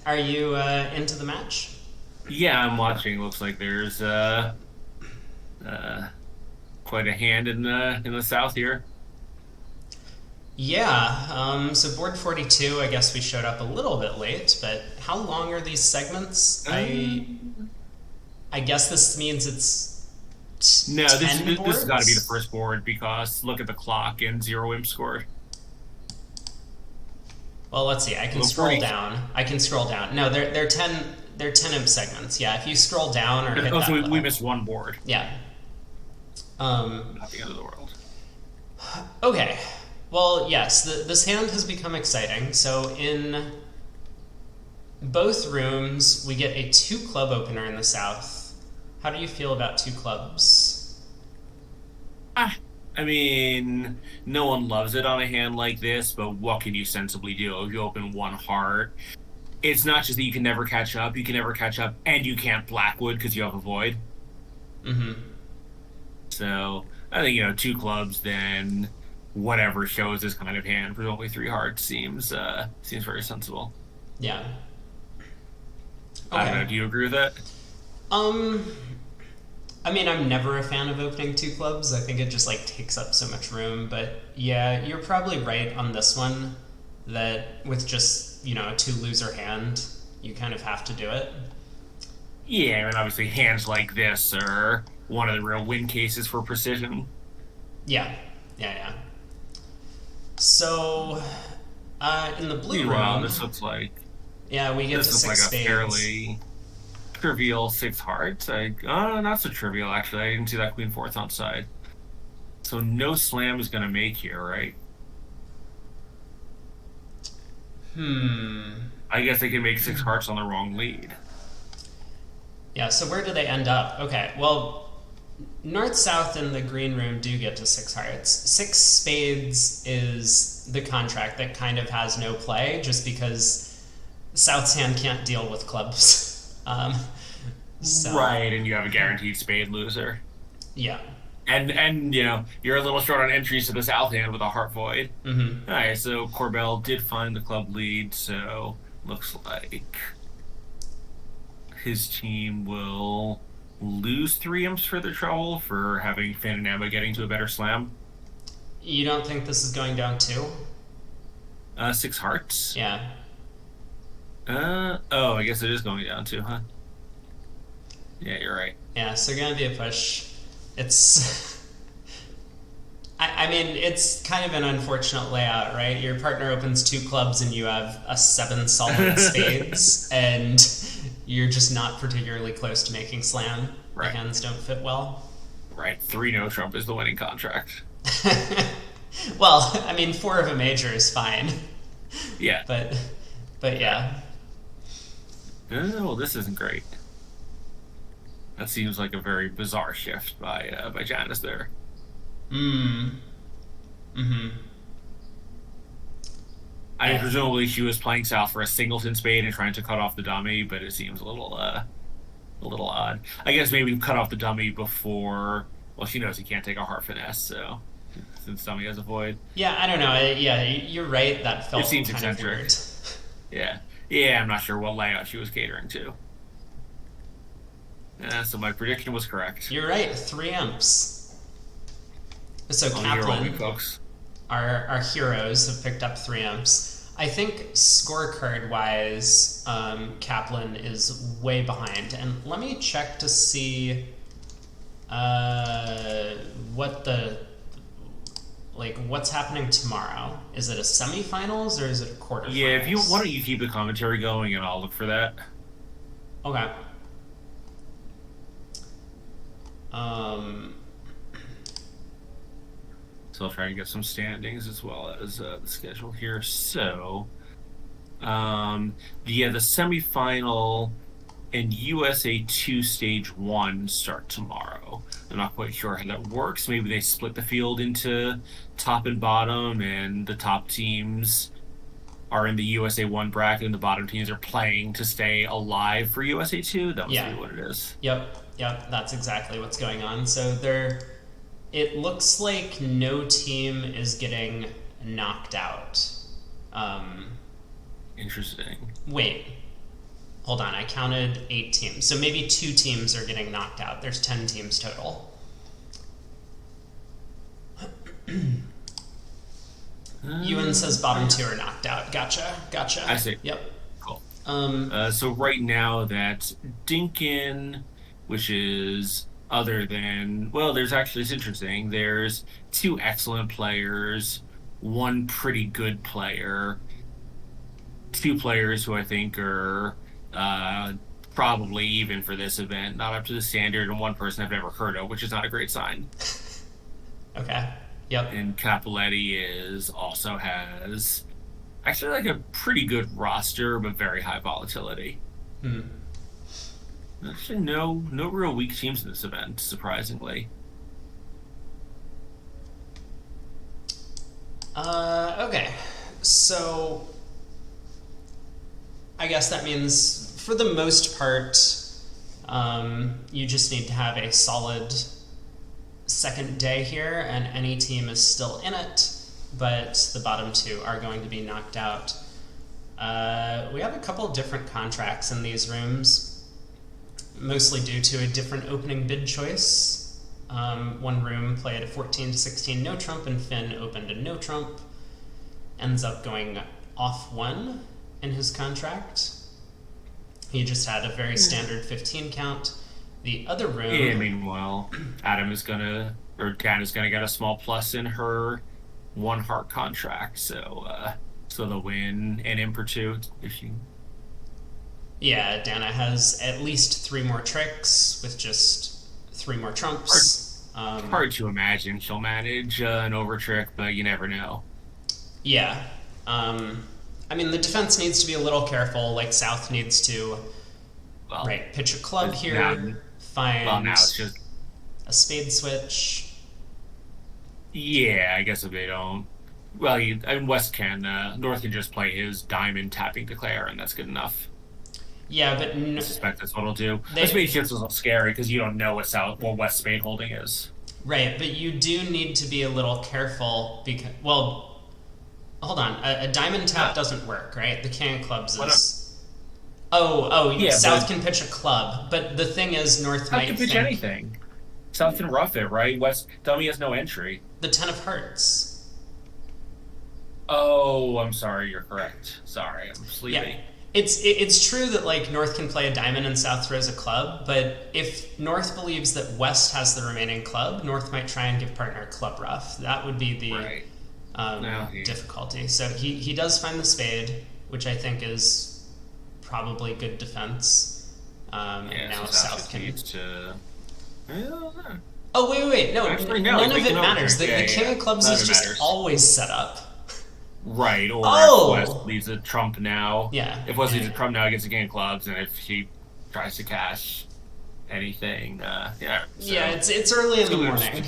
Are you into the match? Yeah, I'm watching. Looks like there's uh quite a hand in the South here. Yeah. So board 42, I guess we showed up a little bit late, but how long are these segments? Uh, I guess this means it's no, this 10 this has got to be the boards. first board because look at the clock and zero imp scored. Well, let's see. I can Well, scroll 40. down. I can scroll down. No, they're 10. They're 10 imp segments. Yeah, if you scroll down or hit Oh, so that we little. missed one board. Yeah. Um, Not the end of the world. okay. Well, yes, this hand has become exciting. So in both rooms, we get a two club opener in the south. How do you feel about two clubs? Ah, I mean, no one loves it on a hand like this, but what can you sensibly do if you open one heart? It's not just that you can never catch up, you can never catch up, and you can't Blackwood because you have a void. Mm-hmm. So I think, two clubs, then whatever shows this kind of hand for only three hearts seems very sensible. Yeah. I don't Okay. know. Do you agree with that? Um, I mean, I'm never a fan of opening two clubs. I think it just like takes up so much room. But yeah, you're probably right on this one. That with just a two loser hand, you kind of have to do it. Yeah, I mean, obviously hands like this are one of the real win cases for precision. Yeah, yeah, yeah. So, in the blue Meanwhile, room, this looks like yeah, we get to this looks six like a spades. fairly trivial six hearts. Not so trivial actually. I didn't see that queen fourth outside. So no slam is going to make here, right? Hmm. I guess they can make six hearts on the wrong lead. Yeah. So where do they end up? Okay. Well, north, south, and the green room do get to six hearts. Six spades is the contract that kind of has no play, just because South's hand can't deal with clubs. So Right, and you have a guaranteed spade loser. yeah. And you're a little short on entries to the south hand with a heart void. Mm-hmm. All right, so Korbel did find the club lead, so looks like his team will lose three imps for their trouble for having Finn and Emma getting to a better slam. You don't think this is going down too? Six hearts. Yeah. Oh, I guess it is going down too, huh? Yeah, you're right. Yeah. So gonna be a push. It's. I mean, it's kind of an unfortunate layout, right? Your partner opens two clubs and you have a seven solid spades, and you're just not particularly close to making slam. The Right, hands don't fit well. right. Three no trump is the winning contract. Well, I mean, four of a major is fine, Yeah. but yeah. Oh, well, this isn't great. That seems like a very bizarre shift by Janice there. Mm. Mm-hmm. I mean, Yeah. presumably she was playing south for a singleton spade and trying to cut off the dummy, but it seems a little odd. I guess maybe cut off the dummy before. Well, she knows he can't take a heart finesse, so since dummy has a void, Yeah, I don't know. Yeah, you're right. That it felt seems kind of eccentric. weird. Yeah, yeah. I'm not sure what layout she was catering to. So my prediction was correct. You're right. Three imps. So On the Euro Kaplan, wing, folks. our heroes, have picked up three imps. I think scorecard wise, Kaplan is way behind. And let me check to see uh, what the what's happening tomorrow. Is it a semifinals or is it a Yeah, if you why quarterfinals? don't you keep the commentary going and I'll look for that. Okay. Um, So I'll try and get some standings as well as the schedule here. Um, the semifinal and USA 2 Stage 1 start tomorrow. I'm not quite sure how that works. Maybe they split the field into top and bottom, and the top teams are in the USA 1 bracket, and the bottom teams are playing to stay alive for USA 2. That must yeah. be what it is. Yep. Yep. That's exactly what's going on. So there, it looks like no team is getting knocked out. Um, Interesting. wait. Hold on, I counted 8 teams. So maybe 2 teams are getting knocked out. There's 10 teams total. Ewan says bottom 2 are knocked out. Gotcha. I see. Yep. Cool. Um, So right now that's Dinkin, which is other than, well, there's actually, it's interesting. There's 2 excellent players, 1 pretty good player, 2 players who I think are probably even for this event, not up to the standard, and 1 person I've never heard of, which is not a great sign. okay. Yep. And Capoletti also has actually like a pretty good roster, but very high volatility. Actually, no real weak teams in this event, surprisingly. Okay. So I guess that means for the most part, you just need to have a solid second day here, and any team is still in it, but the bottom 2 are going to be knocked out. We have a couple different contracts in these rooms, mostly due to a different opening bid choice. One room played a 14 to 16 no trump, and Finn opened a no trump. Ends up going off 1 in his contract. He just had a very standard 15 count. The other room... Yeah, meanwhile, Dan is gonna get a small plus in her 1 heart contract, so they'll win an imp or 2 if she... Yeah, Dana has at least 3 more tricks with just 3 more trumps. Hard to imagine she'll manage an over trick, but you never know. Yeah. I mean, the defense needs to be a little careful, like South needs to pitch a club here, find now it's just a spade switch. Yeah, I guess if they don't... Well, West North can just play his diamond tapping declare, and that's good enough. Yeah, but I suspect that's what it'll do. The spade shifts is a little scary because you don't know what West spade holding is. Right, but you do need to be a little careful because, well, hold on, a diamond tap doesn't work, right? The king of clubs is... Yeah, South can pitch a club, but the thing is, North might can pitch anything. South can rough it, right? West dummy has no entry. The 10 of hearts. Oh, I'm sorry, you're correct. Sorry, I'm sleepy. Yeah. It's true that like North can play a diamond and South throws a club, but if North believes that West has the remaining club, North might try and give partner a club rough. That would be the difficulty. So he does find the spade, which I think is probably good defense. And now so South can... needs to... Oh, wait. No, actually, none of it matters. The king of clubs is just always set up. Right, or if West leaves a trump now. Yeah. If West leaves a trump now, he gets a king of clubs, and if he tries to cash anything, Yeah, it's early in the morning.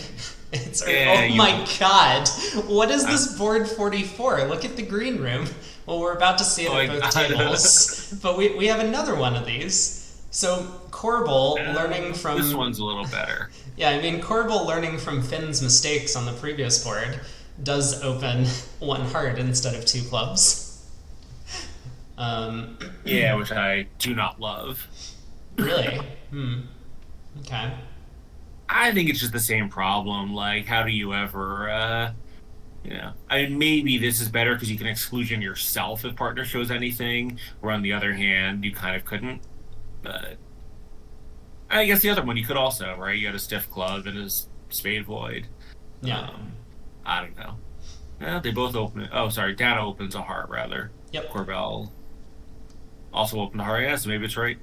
It's early. Yeah, my god. What is this board 44? Look at the green room. Well, we're about to see it at both tables. But we have another one of these. So Korbel, learning from... This one's a little better. Yeah, I mean, Korbel, learning from Finn's mistakes on the previous board, does open 1 heart instead of 2 clubs. Yeah, which I do not love. Really? Okay. I think it's just the same problem. Like, how do you ever, I mean, maybe this is better because you can exclusion yourself if partner shows anything, where on the other hand, you kind of couldn't. But I guess the other one you could also, right? You had a stiff club and a spade void. Yeah. I don't know. Yeah, they both open. Oh, sorry. Dana opens a heart, rather. Yep. Korbel also opened a heart. Yeah, so maybe it's right.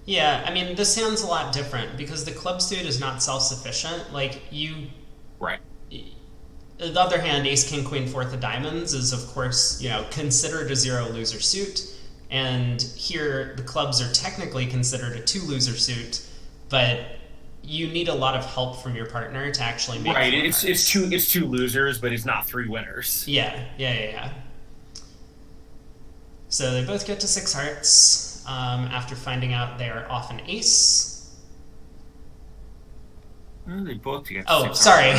Yeah, I mean, this hand's a lot different because the club suit is not self-sufficient. Like, you... Right. On the other hand, ace, king, queen, 4th of diamonds is, of course, considered a 0 loser suit. And here, the clubs are technically considered a 2 loser suit, but you need a lot of help from your partner to actually make right. It's two losers, but it's not 3 winners. Yeah. So they both get to 6 hearts after finding out they are off an ace. Well, they both get to 6 hearts. Sorry.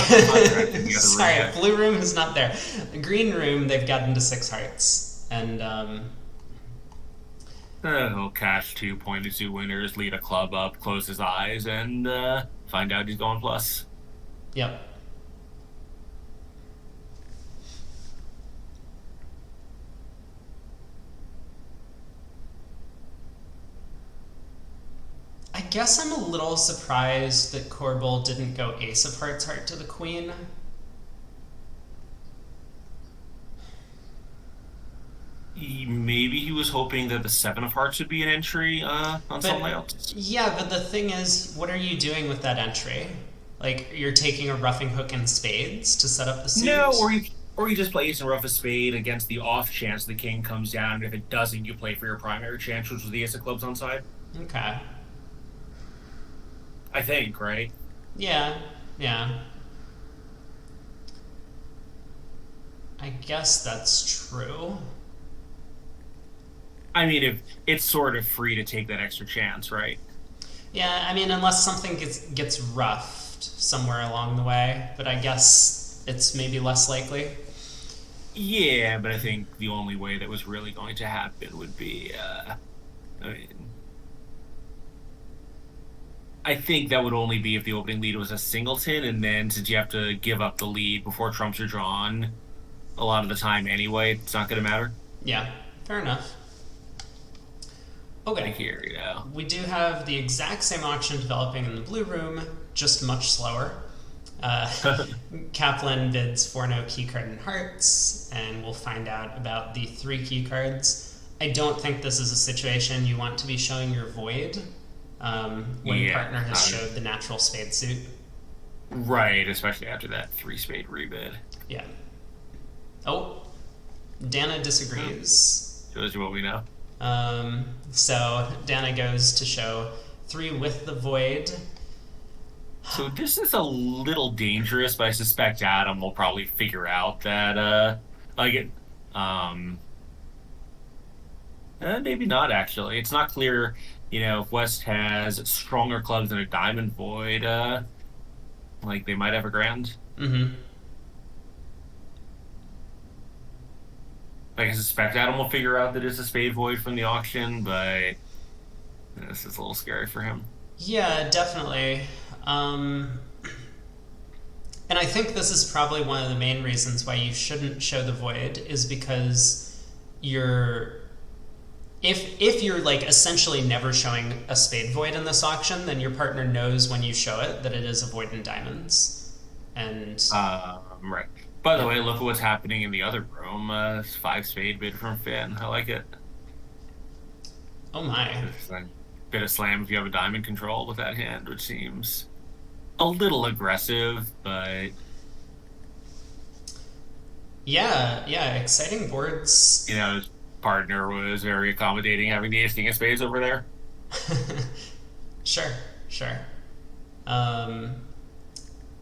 Sorry, blue room is not there. The green room, they've gotten to 6 hearts. And He'll cash 2 point-to-2 winners, lead a club up, close his eyes, and find out he's going plus. Yep. I guess I'm a little surprised that Korbel didn't go ace of hearts heart to the queen. Maybe he was hoping that the 7 of hearts would be an entry on some But layouts. yeah, but the thing is, what are you doing with that entry? Like you're taking a roughing hook and spades to set up the No, suit? or you just play ace and rough a spade against the off chance the king comes down, and if it doesn't, you play for your primary chance, which was the ace of clubs on side. Okay. I think, right? Yeah. Yeah. I guess that's true. I mean, if it's sort of free to take that extra chance, right? Yeah, I mean, unless something gets roughed somewhere along the way, but I guess it's maybe less likely. Yeah, but I think the only way that was really going to happen would be, I mean, I think that would only be if the opening lead was a singleton, and then since you have to give up the lead before trumps are drawn, a lot of the time anyway, it's not going to matter. Yeah, fair enough. Like Okay, here, we do have the exact same auction developing in the blue room, just much slower. Uh, Kaplan bids for no keycard in hearts, and we'll find out about the 3 keycards. I don't think this is a situation you want to be showing your void when Yeah, partner has showed the natural spade suit. right, especially after that 3 spade rebid. Yeah. Oh, Dana disagrees. Shows you what we know. So Dana goes to show 3 with the void. So this is a little dangerous, but I suspect Adam will probably figure out that like it maybe not actually. It's not clear, if West has stronger clubs than a diamond void, like they might have a grand. Mm-hmm. Like I suspect Adam will figure out that it's a spade void from the auction, but this is a little scary for him. Yeah, definitely. Um, and I think this is probably one of the main reasons why you shouldn't show the void is because you're if you're like essentially never showing a spade void in this auction, then your partner knows when you show it that it is a void in diamonds. And Right. By the yeah. way, look at what's happening in the other room. 5 spade bid from Finn. I like it. Oh my. It's like bit of slam if you have a diamond control with that hand, which seems a little aggressive, but Yeah, yeah, exciting boards. his partner was very accommodating having the ace king of spades over there. Sure, sure. Um,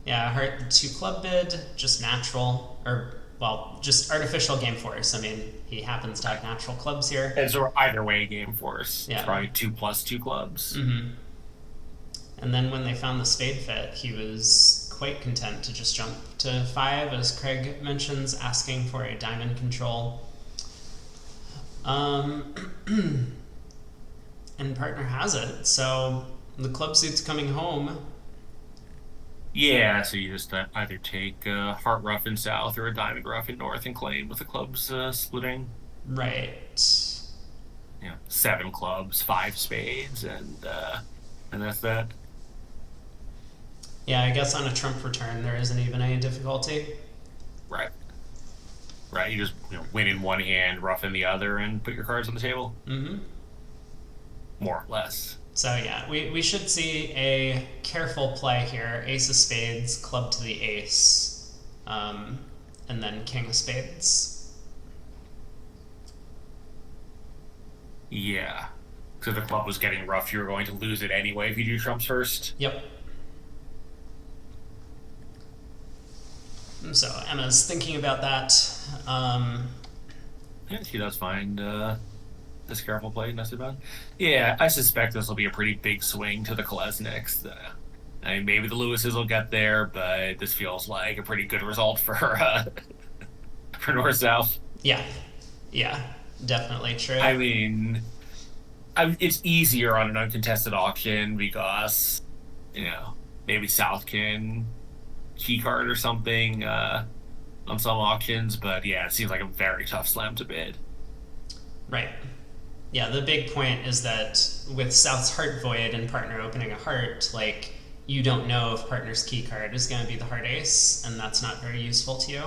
yeah, heart 2 club bid, just natural, or, well, just artificial game force. I mean, he happens to have natural clubs here. And so either way, game force. It's Yeah. probably 2+2 clubs. Mm-hmm. And then when they found the spade fit, he was quite content to just jump to 5, as Craig mentions, asking for a diamond control. Um, and partner has it, so the club suit's coming home. Yeah, so you just either take heart rough in south or a diamond rough in north and claim with the clubs splitting. Right. 7 clubs, 5 spades, and that's that. Yeah, I guess on a trump return there isn't even any difficulty. Right. Right. You just win in one hand, rough in the other, and put your cards on the table. Mm-hmm. More or less. So yeah, we should see a careful play here. Ace of spades, club to the ace, and then king of spades. Yeah. So if the club was getting rough, you were going to lose it anyway if you do trumps first. Yep. So Emma's thinking about that. Yeah, she does find this careful play not too bad. Yeah, I suspect this will be a pretty big swing to the Kolesniks. I mean, maybe the Lewises will get there, but this feels like a pretty good result for for North South. Yeah, yeah, definitely true. I mean, It's easier on an uncontested auction because, you know, maybe South can key card or something on some auctions, but yeah, it seems like a very tough slam to bid. Right. Yeah, the big point is that with South's Heart Void and partner opening a heart, like, you don't know if partner's key card is going to be the heart ace, and that's not very useful to you.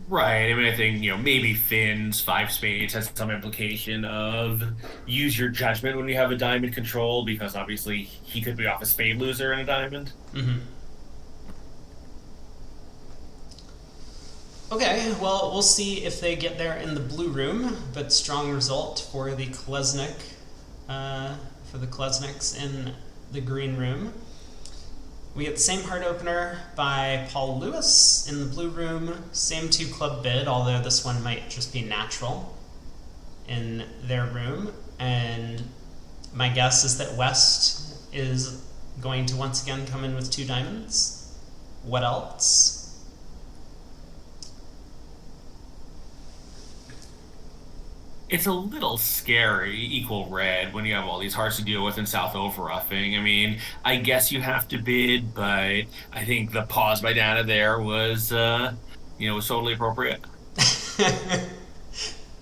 Right. I mean, I think, maybe Finn's five spades has some implication of use your judgment when you have a diamond control, because obviously he could be off a spade loser in a diamond. Mm-hmm. Okay, well, we'll see if they get there in the blue room, but strong result for the Kolesnik, for the Kolesniks in the green room. We get the same heart opener by Paul Lewis in the blue room, same two club bid, although this one might just be natural in their room. And my guess is that West is going to once again come in with two diamonds. What else? It's a little scary, equal red, when you have all these hearts to deal with in South overruffing. I mean, I guess you have to bid, but I think the pause by Dana there was totally appropriate.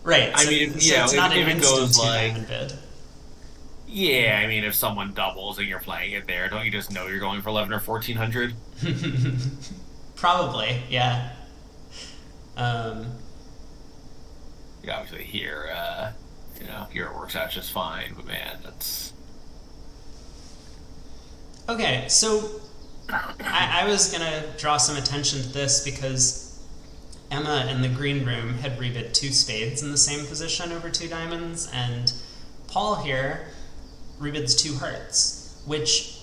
Right. I So, mean, so it's not if an it instant goes two like, diamond bid. yeah, I mean, if someone doubles and you're playing it there, don't you just know you're going for 11 or 1400? Probably, yeah. Um, Yeah, obviously here it works out just fine, but man, that's okay, so I was gonna draw some attention to this because Emma in the green room had rebid two spades in the same position over two diamonds, and Paul here rebids two hearts, which,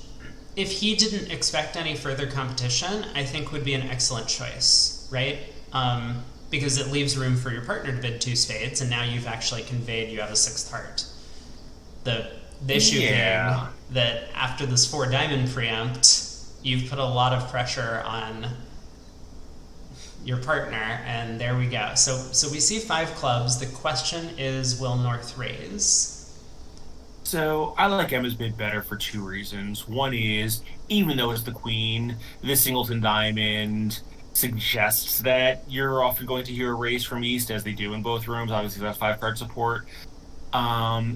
if he didn't expect any further competition, I think would be an excellent choice, right? Because it leaves room for your partner to bid two spades, and now you've actually conveyed you have a sixth heart. The issue being that after this four diamond preempt, you've put a lot of pressure on your partner, and there we go. So we see five clubs. The question is, will North raise? so I like Emma's bid better for two reasons. One is, even though it's the queen, this singleton diamond suggests that you're often going to hear a raise from East, as they do in both rooms. Obviously, that's five card support.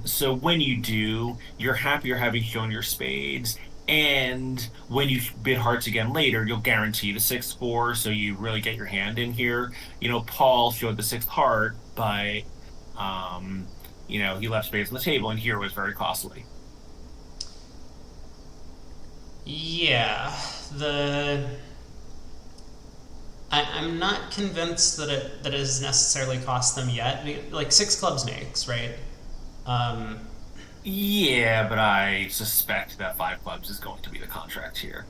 So when you do, you're happier having shown your spades. And when you bid hearts again later, you'll guarantee the sixth four, so you really get your hand in here. Paul showed the sixth heart, but he left spades on the table, and here was very costly. Yeah, I'm not convinced that it has necessarily cost them yet. Like six clubs makes, right? Um, Yeah, but I suspect that five clubs is going to be the contract here.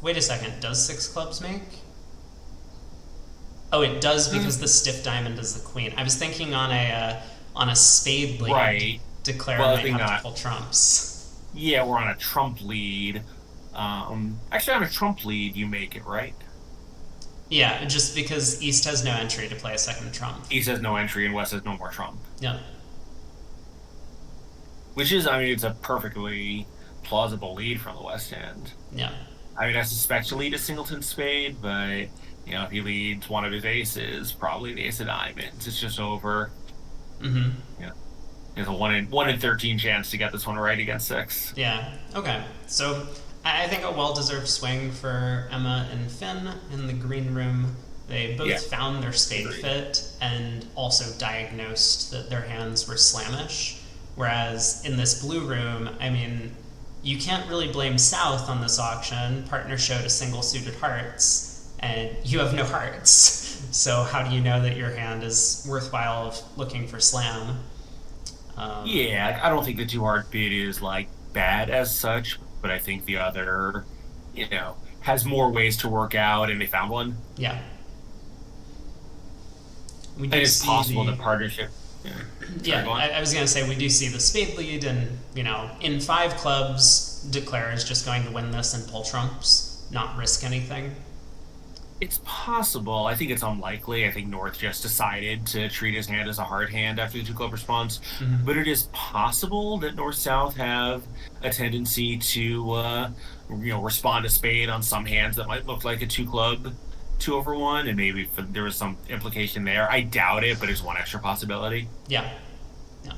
Wait a second. Does six clubs make? Oh, it does because the stiff diamond is the queen. I was thinking on a spade lead. Right. Declare Well, I might think have to not. pull trumps. Yeah, we're on a trump lead. Actually, on a trump lead, you make it, right? Yeah, just because East has no entry to play a second trump. East has no entry and West has no more trump. Yeah. Which is, I mean, it's a perfectly plausible lead from the West End. Yeah. I mean, I suspect to lead a singleton spade, but, if he leads one of his aces, probably the ace of diamonds, it's just over. Mm-hmm. Yeah. There's a 1 in 13 chance to get this one right against six. Yeah. Okay. So I think a well-deserved swing for Emma and Finn in the green room. They both found their spade Agreed. fit and also diagnosed that their hands were slammish. Whereas in this blue room, I mean, you can't really blame South on this auction. Partner showed a single suited hearts, and you have no hearts. So how do you know that your hand is worthwhile of looking for slam? Yeah, I don't think the two heart bid is like bad as such, but I think the other, has more ways to work out, and they found one. Yeah. We And do it's see possible the, the partnership. Yeah, Yeah, go on. I was going to say we do see the spade lead, and in five clubs, declare is just going to win this and pull trumps, not risk anything. It's possible. I think it's unlikely. I think North just decided to treat his hand as a hard hand after the two club response. Mhm. But it is possible that North South have a tendency to respond to spade on some hands that might look like a two club 2/1, and maybe there was some implication there. I doubt it, but it's one extra possibility. Yeah. Yeah.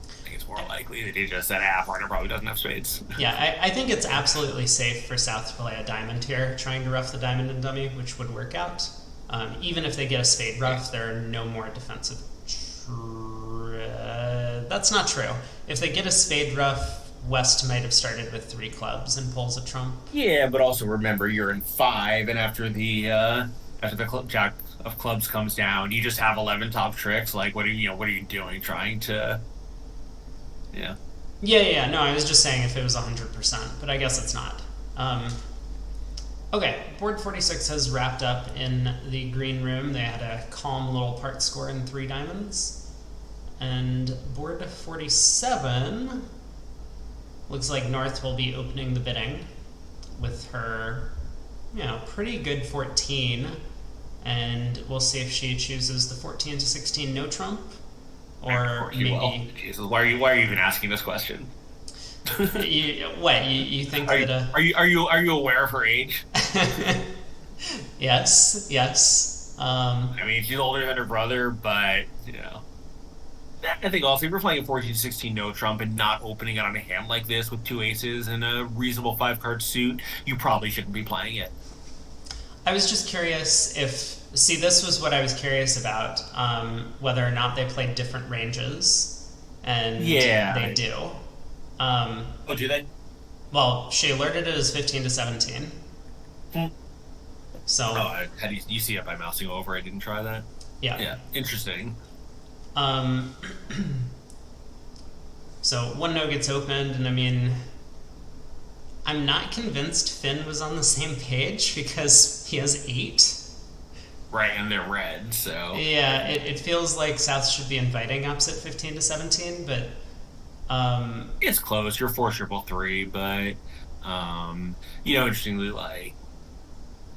I think it's more likely that he just said, "Ah, partner probably doesn't have spades." Yeah, I think it's absolutely safe for South to play a diamond here, trying to ruff the diamond and dummy, which would work out. Even if they get a spade ruff, there are no more defensive. That's not true. If they get a spade ruff, West might have started with three clubs and pulls a trump. Yeah, but also remember you're in five, and after the jack of clubs comes down, you just have 11 top tricks. Like, what are you doing? Trying to, yeah. Yeah. No, I was just saying if it was 100%, but I guess it's not. Okay, board 46 has wrapped up in the green room. They had a calm little part score in three diamonds. And board 47 looks like North will be opening the bidding with her, pretty good 14. And we'll see if she chooses the 14 to 16 no trump. Of Or course you will. maybe. Jesus, why are you even asking this question? You think Are you that. are you are you are you aware of her age? Yes. I mean, she's older than her brother, but I think also if you're playing a 14-16 no trump and not opening it on a hand like this with two aces and a reasonable five card suit, you probably shouldn't be playing it. I was just curious if. See, this was what I was curious about, whether or not they played different ranges, and Yeah. they do. Um, Oh, do they? well, she alerted it as 15 to 17. Hmm. So, Oh, how do you see it by mousing over? I didn't try that. yeah. Yeah, interesting. Um, so one no gets opened, and I mean, I'm not convinced Finn was on the same page because he has 8. Right, and they're red, so Yeah, it feels like South should be inviting ups at 15 to 17, but it's close. You're 4-3-3, but interestingly, like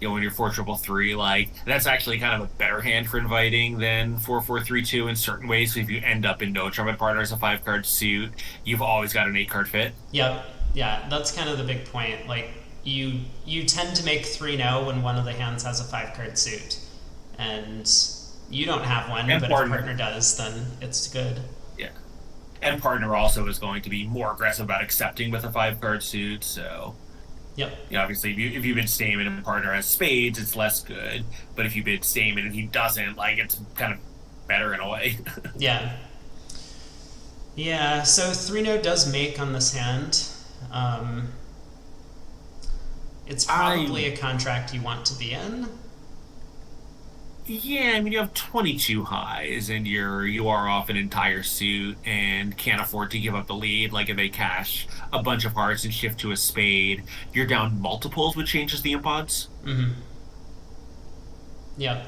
when you're 4-3-3, like that's actually kind of a better hand for inviting than 4-4-3-2 in certain ways. So if you end up in no trumpet partner as a 5 card suit, you've always got an 8 card fit. yep, yeah, that's kind of the big point. Like you tend to make 3 no when one of the hands has a 5 card suit, and you don't have one, And but if a partner does, then it's good. Yeah. And partner also is going to be more aggressive about accepting with a 5 card suit. So, Yep. obviously, if you've been Stamen and a partner has spades, it's less good. But if you've been Stamen and he doesn't, like, it's kind of better in a way. Yeah. Yeah, so 3 no does make on this hand. It's probably a contract you want to be in. Yeah, I mean you have 22 highs and you are off an entire suit and can't afford to give up the lead. Like if they cash a bunch of hearts and shift to a spade, you're down multiples, which changes the imp odds. Mm-hmm. Yep.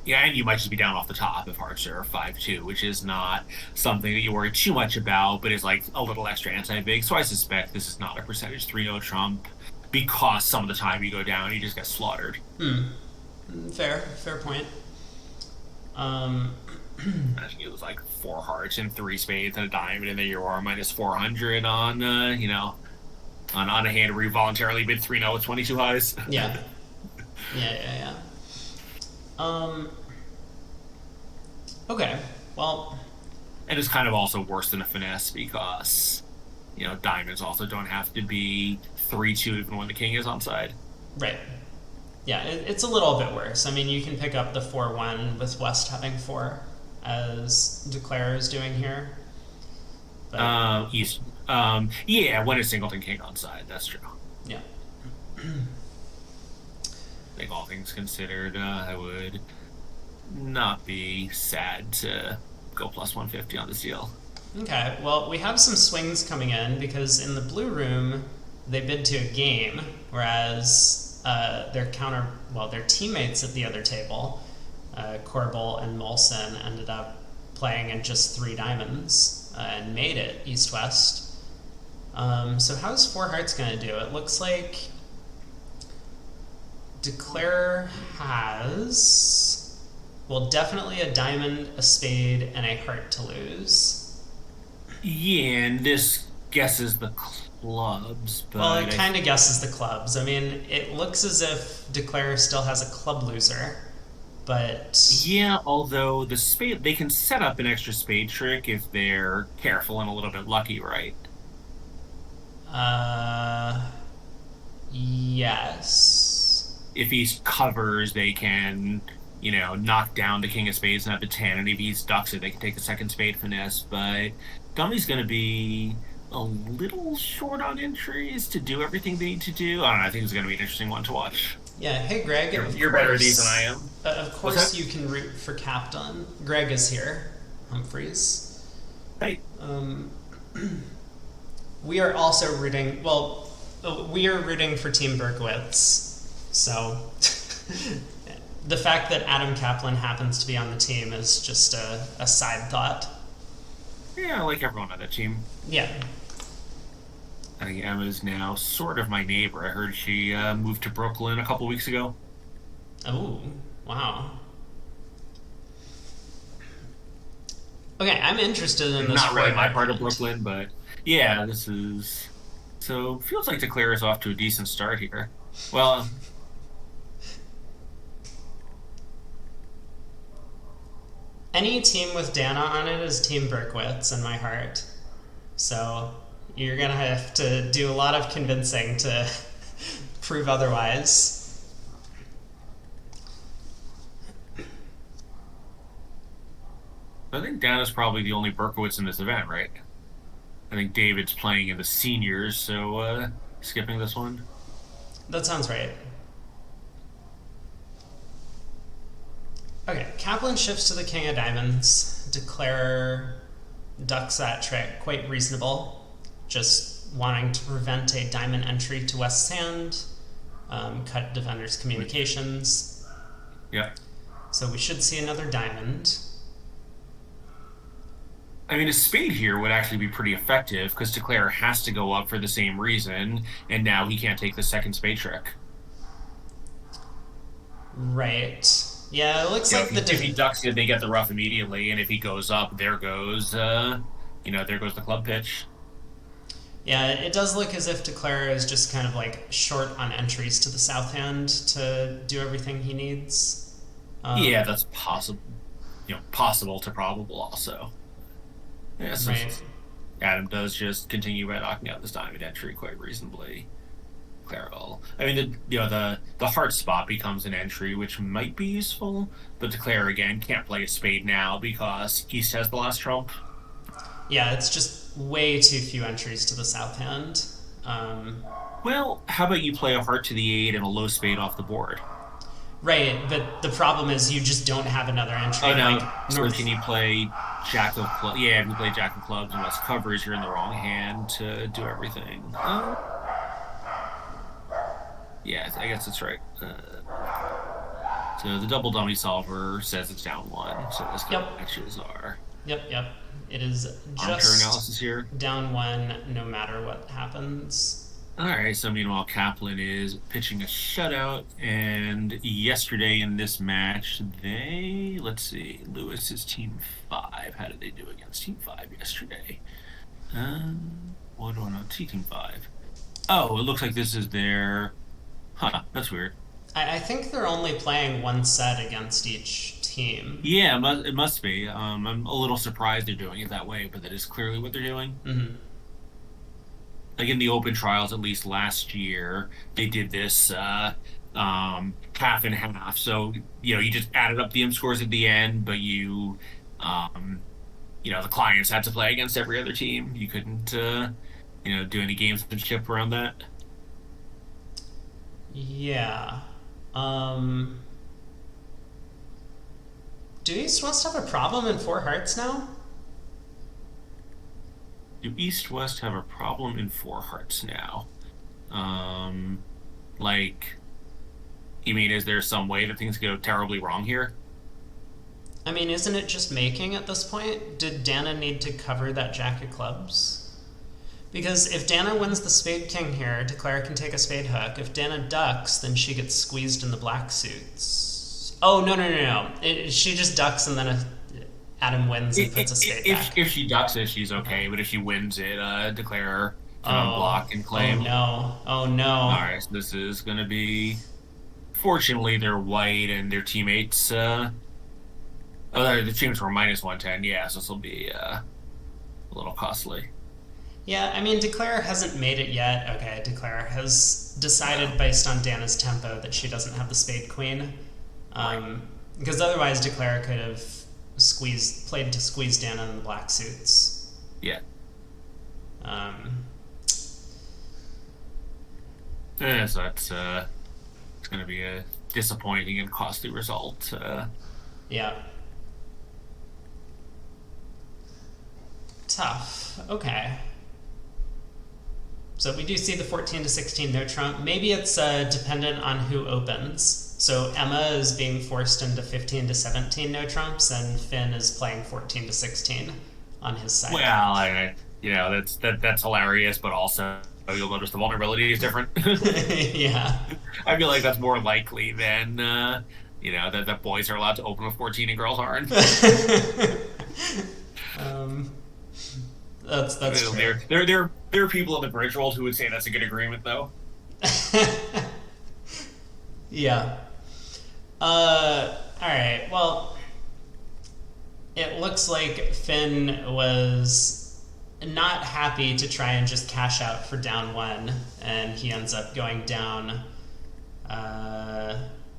Yeah, and you might just be down off the top if hearts are 5-2, which is not something that you worry too much about, but is like a little extra anti-big. So I suspect this is not a percentage 3-0 trump because some of the time you go down, you just get slaughtered. Fair point. Imagine it was like 4 hearts and 3 spades and a diamond, and then you are minus 400 on on a hand where you voluntarily bid 3-0 with 22 highs. Yeah. Yeah. Okay. Well. And it's kind of also worse than a finesse because diamonds also don't have to be 3-2 even when the king is on side. Right. Yeah, it's a little bit worse. I mean, you can pick up the 4-1 with West having 4, as Declare is doing here. But... yeah, when it's singleton king on side, that's true. Yeah. I think all things considered, I would not be sad to go plus 150 on this deal. Okay, well, we have some swings coming in because in the blue room, they bid to a game, whereas their teammates at the other table, Korbel and Molson, ended up playing in just 3 diamonds and made it east-west. So how's 4 hearts going to do? It looks like Declare has, well, definitely a diamond, a spade, and a heart to lose. Yeah, and this guesses the clubs, Well, but it kind of guesses the clubs. I mean, it looks as if Declare still has a club loser, but yeah, although the spade, they can set up an extra spade trick if they're careful and a little bit lucky, right? uh, yes. If he covers, they can, knock down the king of spades and have the 10, and if he ducks it, they can take the second spade finesse. But Dummy's going to be a little short on entries to do everything they need to do. I don't know. I think it's going to be an interesting one to watch. Yeah, hey Greg. You're better at these than I am. Of course, you can root for Kaplan. Greg is here. Humphreys. Hey. We are also rooting. Well, we are rooting for Team Berkowitz. So, the fact that Adam Kaplan happens to be on the team is just a side thought. Yeah, I like everyone on that team. Yeah. I think Emma's now sort of my neighbor. I heard she moved to Brooklyn a couple weeks ago. Oh, wow. Okay, I'm interested in this. Not really my part of Brooklyn, but yeah, this is. So, feels like Declare is off to a decent start here. Well, any team with Dana on it is Team Berkowitz in my heart. So you're going to have to do a lot of convincing to prove otherwise. I think Dana's probably the only Berkowitz in this event, right? I think David's playing in the seniors, so skipping this one. That sounds right. Okay, Kaplan shifts to the king of diamonds. Declare ducks that trick. Quite reasonable. Just wanting to prevent a diamond entry to West's hand. Cut defender's communications. Yeah. So we should see another diamond. I mean, a spade here would actually be pretty effective because Declare has to go up for the same reason, and now he can't take the second spade trick. Right. Yeah, it looks like if he ducks it, they get the ruff immediately, and if he goes up, there goes there goes the club pitch. Yeah, it does look as if Declare is just kind of like short on entries to the south hand to do everything he needs. Yeah, that's possible. Possible to probable also. Yeah, so right. Adam does just continue by knocking out this diamond entry quite reasonably. Declare. I mean, the heart spot becomes an entry, which might be useful, but Declare again can't play a spade now because East has the last trump. Yeah, it's just way too few entries to the south hand. Well, how about you play a heart to the 8 and a low spade off the board? Right, but the problem is you just don't have another entry. Oh no! Or can you play Jack of Clubs? Yeah, if you play Jack of Clubs and West covers, you're in the wrong hand to do everything. Yeah, I guess that's right. So the double dummy solver says it's down 1, so this guy matches are. Yep. It is just analysis here. Down 1 no matter what happens. Alright, so meanwhile Kaplan is pitching a shutout, and yesterday in this match, let's see, Lewis is team 5. How did they do against team 5 yesterday? What do I know? Team 5. Oh, it looks like this is their... Huh, that's weird. I think they're only playing one set against each team. Yeah, it must be. I'm a little surprised they're doing it that way, but that is clearly what they're doing. Mm-hmm. Like in the open trials, at least last year, they did this half and half. So, you just added up the M scores at the end, but the clients had to play against every other team. You couldn't, do any gamesmanship around that. Yeah. Do East West have a problem in 4 hearts now? Do East West have a problem in 4 hearts now? You mean, is there some way that things go terribly wrong here? I mean, isn't it just making at this point? Did Dana need to cover that Jack of Clubs? Because if Dana wins the spade king here, Declare can take a spade hook. If Dana ducks, then she gets squeezed in the black suits. Oh, no. She just ducks and then Adam wins and puts a spade back. If she ducks it, she's okay. But if she wins it, Declare can Oh, unblock and claim. oh no. All right, so this is going to be. Fortunately, they're white and their teammates. The teammates were minus 110. Yeah, so this will be a little costly. Yeah, I mean, Declare hasn't made it yet. Okay, Declare has decided based on Dana's tempo that she doesn't have the spade queen. Because otherwise, Declare could have played to squeeze Dana in the black suits. Yeah. So it's going to be a disappointing and costly result. Yeah. Tough. Okay. So we do see the 14 to 16 no trump. Maybe it's dependent on who opens. So Emma is being forced into 15 to 17 no trumps, and Finn is playing 14 to 16 on his side. Well, that's hilarious, but also you'll notice the vulnerability is different. Yeah. I feel like that's more likely than that boys are allowed to open with 14 and girls aren't. That's true. There are people in the bridge world who would say that's a good agreement, though. Yeah. All right. Well, it looks like Finn was not happy to try and just cash out for down one, and he ends up going down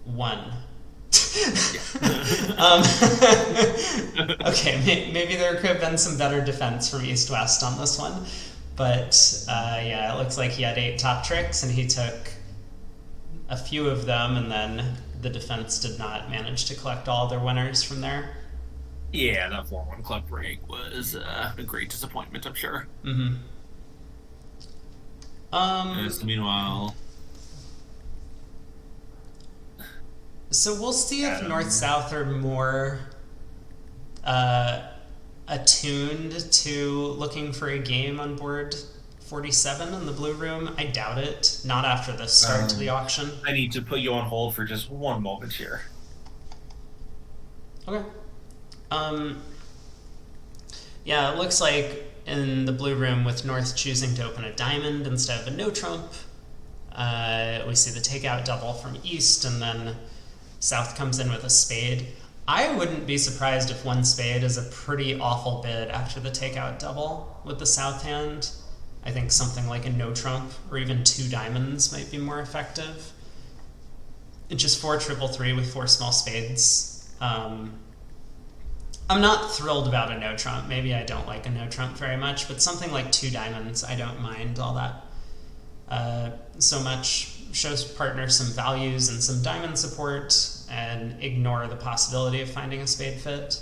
one. Okay, maybe there could have been some better defense from East West on this one, but yeah, it looks like he had 8 top tricks and he took a few of them, and then the defense did not manage to collect all their winners from there. Yeah, that 4-1 club break was a great disappointment, I'm sure. Mm-hmm. Meanwhile, so we'll see if North-South are more attuned to looking for a game on board 47 in the blue room. I doubt it. Not after the start to the auction. I need to put you on hold for just one moment here. Okay. Yeah, it looks like in the blue room, with North choosing to open a diamond instead of a no trump, we see the takeout double from East, and then South comes in with a spade. I wouldn't be surprised if one spade is a pretty awful bid after the takeout double with the South hand. I think something like a no trump or even 2 diamonds might be more effective. It's just 4 triple 3 with 4 small spades. I'm not thrilled about a no trump. Maybe I don't like a no trump very much, but something like 2 diamonds, I don't mind all that so much. Shows partner some values and some diamond support, and ignore the possibility of finding a spade fit.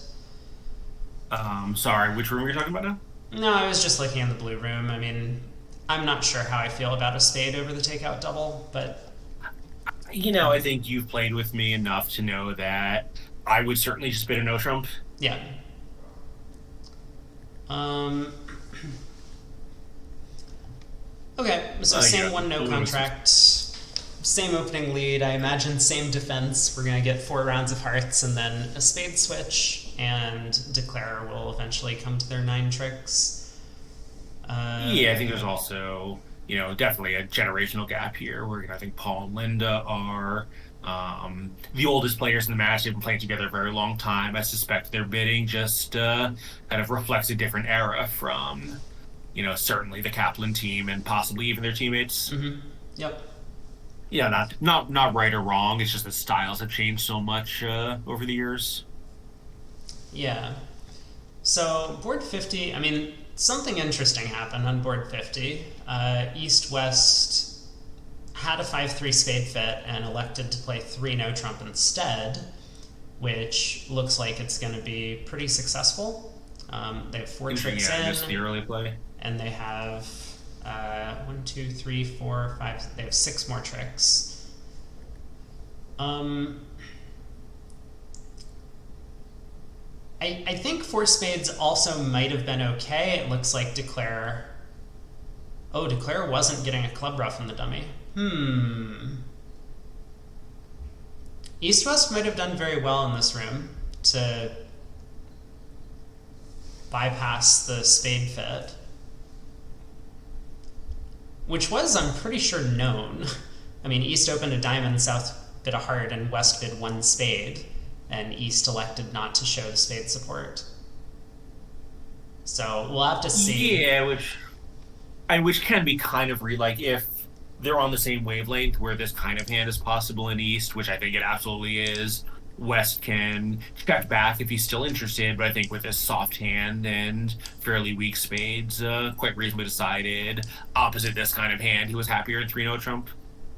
Sorry, which room are you talking about now? No, I was just looking in the blue room. I mean, I'm not sure how I feel about a spade over the takeout double, but... I think you've played with me enough to know that I would certainly just bid a no trump. Yeah. Okay, so same 1 no contract, same opening lead, I imagine same defense. We're going to get 4 rounds of hearts and then a spade switch, and Declare will eventually come to their 9 tricks. Yeah, I think there's also, definitely a generational gap here where I think Paul and Linda are the oldest players in the match. They've been playing together a very long time. I suspect their bidding just kind of reflects a different era from, certainly the Kaplan team and possibly even their teammates. Mm-hmm. Yep. Yeah, not right or wrong. It's just the styles have changed so much over the years. Yeah. So board 50, I mean, something interesting happened on board 50. East-West had a 5-3 spade fit and elected to play 3 no trump instead, which looks like it's going to be pretty successful. They have 4 tricks in. Just the early play. And they have 1, 2, 3, 4, 5. They have 6 more tricks. I think 4 spades also might have been okay. It looks like Declare Oh, Declare wasn't getting a club rough in the dummy. East West might have done very well in this room to bypass the spade fit, which was, I'm pretty sure, known. I mean, East opened a diamond, South bid a heart, and West bid one spade, and East elected not to show the spade support. So we'll have to see. Yeah, which can be kind of like if they're on the same wavelength where this kind of hand is possible in East, which I think it absolutely is. West can check back if he's still interested, but I think with this soft hand and fairly weak spades, quite reasonably decided opposite this kind of hand, he was happier in 3-note trump.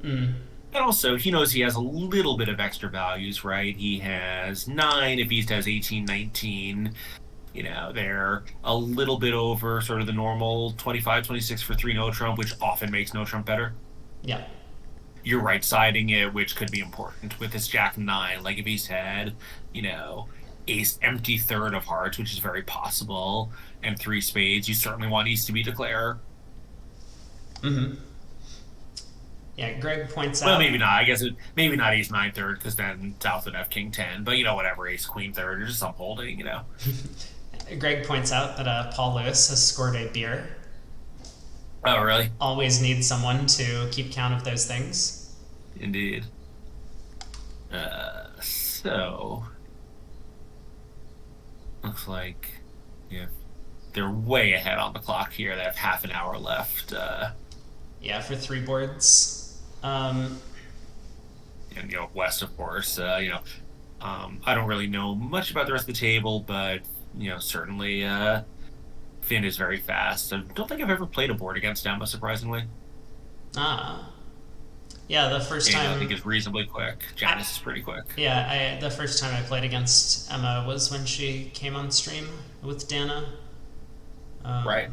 Mm. And also, he knows he has a little bit of extra values, right? He has 9, if East has 18, 19. They're a little bit over sort of the normal 25, 26 for 3-note trump, which often makes no trump better. Yeah. You're right-siding it, which could be important with this Jack 9. Like if East had, ace empty third of hearts, which is very possible, and 3 spades, you certainly want East to be Declare. Mm-hmm. Yeah, Greg points out. Well, maybe not. I guess maybe not ace 9 third, because then South would have king 10. But whatever, ace queen third, or just some holding. Greg points out that Paul Lewis has scored a beer. Oh, really? Always need someone to keep count of those things. Indeed. So looks like they're way ahead on the clock here. They have half an hour left. Yeah, for 3 boards. And West, of course. I don't really know much about the rest of the table, but certainly Finn is very fast. I don't think I've ever played a board against Emma, surprisingly. Yeah, the first time. I think it's reasonably quick. Janice is pretty quick. Yeah, the first time I played against Emma was when she came on stream with Dana. Right.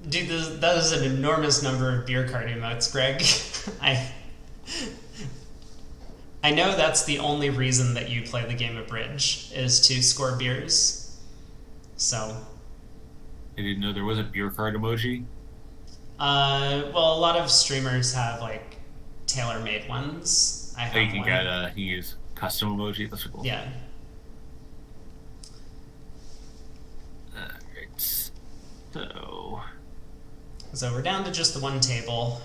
Dude, that is an enormous number of beer card emotes, Greg. I know that's the only reason that you play the game of bridge, is to score beers. So. I didn't know there was a beer card emoji. Well, a lot of streamers have like tailor-made ones. I have you can one. get you use custom emoji. That's cool. Yeah. Alright. So we're down to just the one table.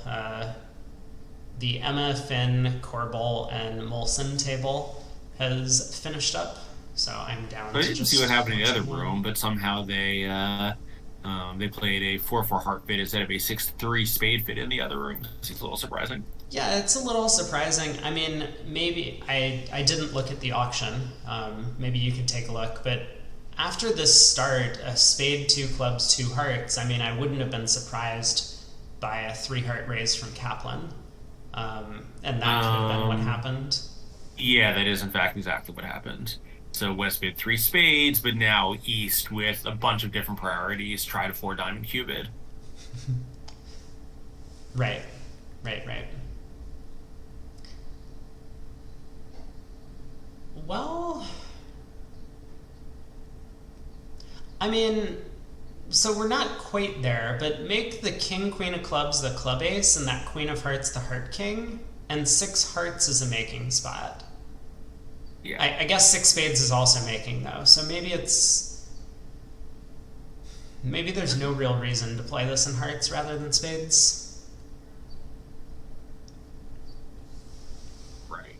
The Emma, Finn, Korbel, and Molson table has finished up. So I'm down to I didn't just see what happened in the other one. room, but somehow they played a 4-4 heart fit instead of a 6-3 spade fit in the other room. Seems a little surprising. Yeah, it's a little surprising. I mean, maybe I didn't look at the auction. Maybe you could take a look. But after this start, a spade, 2 clubs, 2 hearts, I mean, I wouldn't have been surprised by a 3-heart raise from Kaplan. And that could have been what happened. Yeah, that is in fact exactly what happened. So West bid 3 spades, but now East with a bunch of different priorities tried a 4-diamond cubid. Right. Well, I mean, so we're not quite there, but make the king, queen of clubs the club ace, and that queen of hearts the heart king, and 6 hearts is a making spot. Yeah. I guess 6 spades is also making, though, so maybe there's no real reason to play this in hearts rather than spades. Right.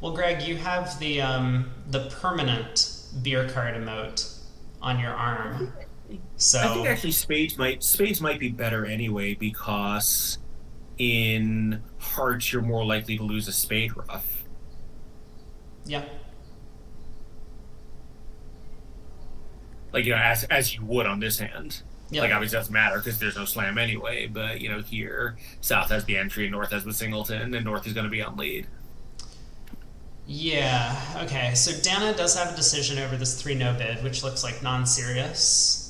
Well, Greg, you have the permanent beer card emote on your arm. So I think actually spades might be better anyway, because in hearts you're more likely to lose a spade rough. Yeah. Like as you would on this hand. Yep. Like obviously it doesn't matter because there's no slam anyway, but here South has the entry and North has the singleton, and North is going to be on lead. Yeah, okay, so Dana does have a decision over this 3 no bid, which looks like non-serious.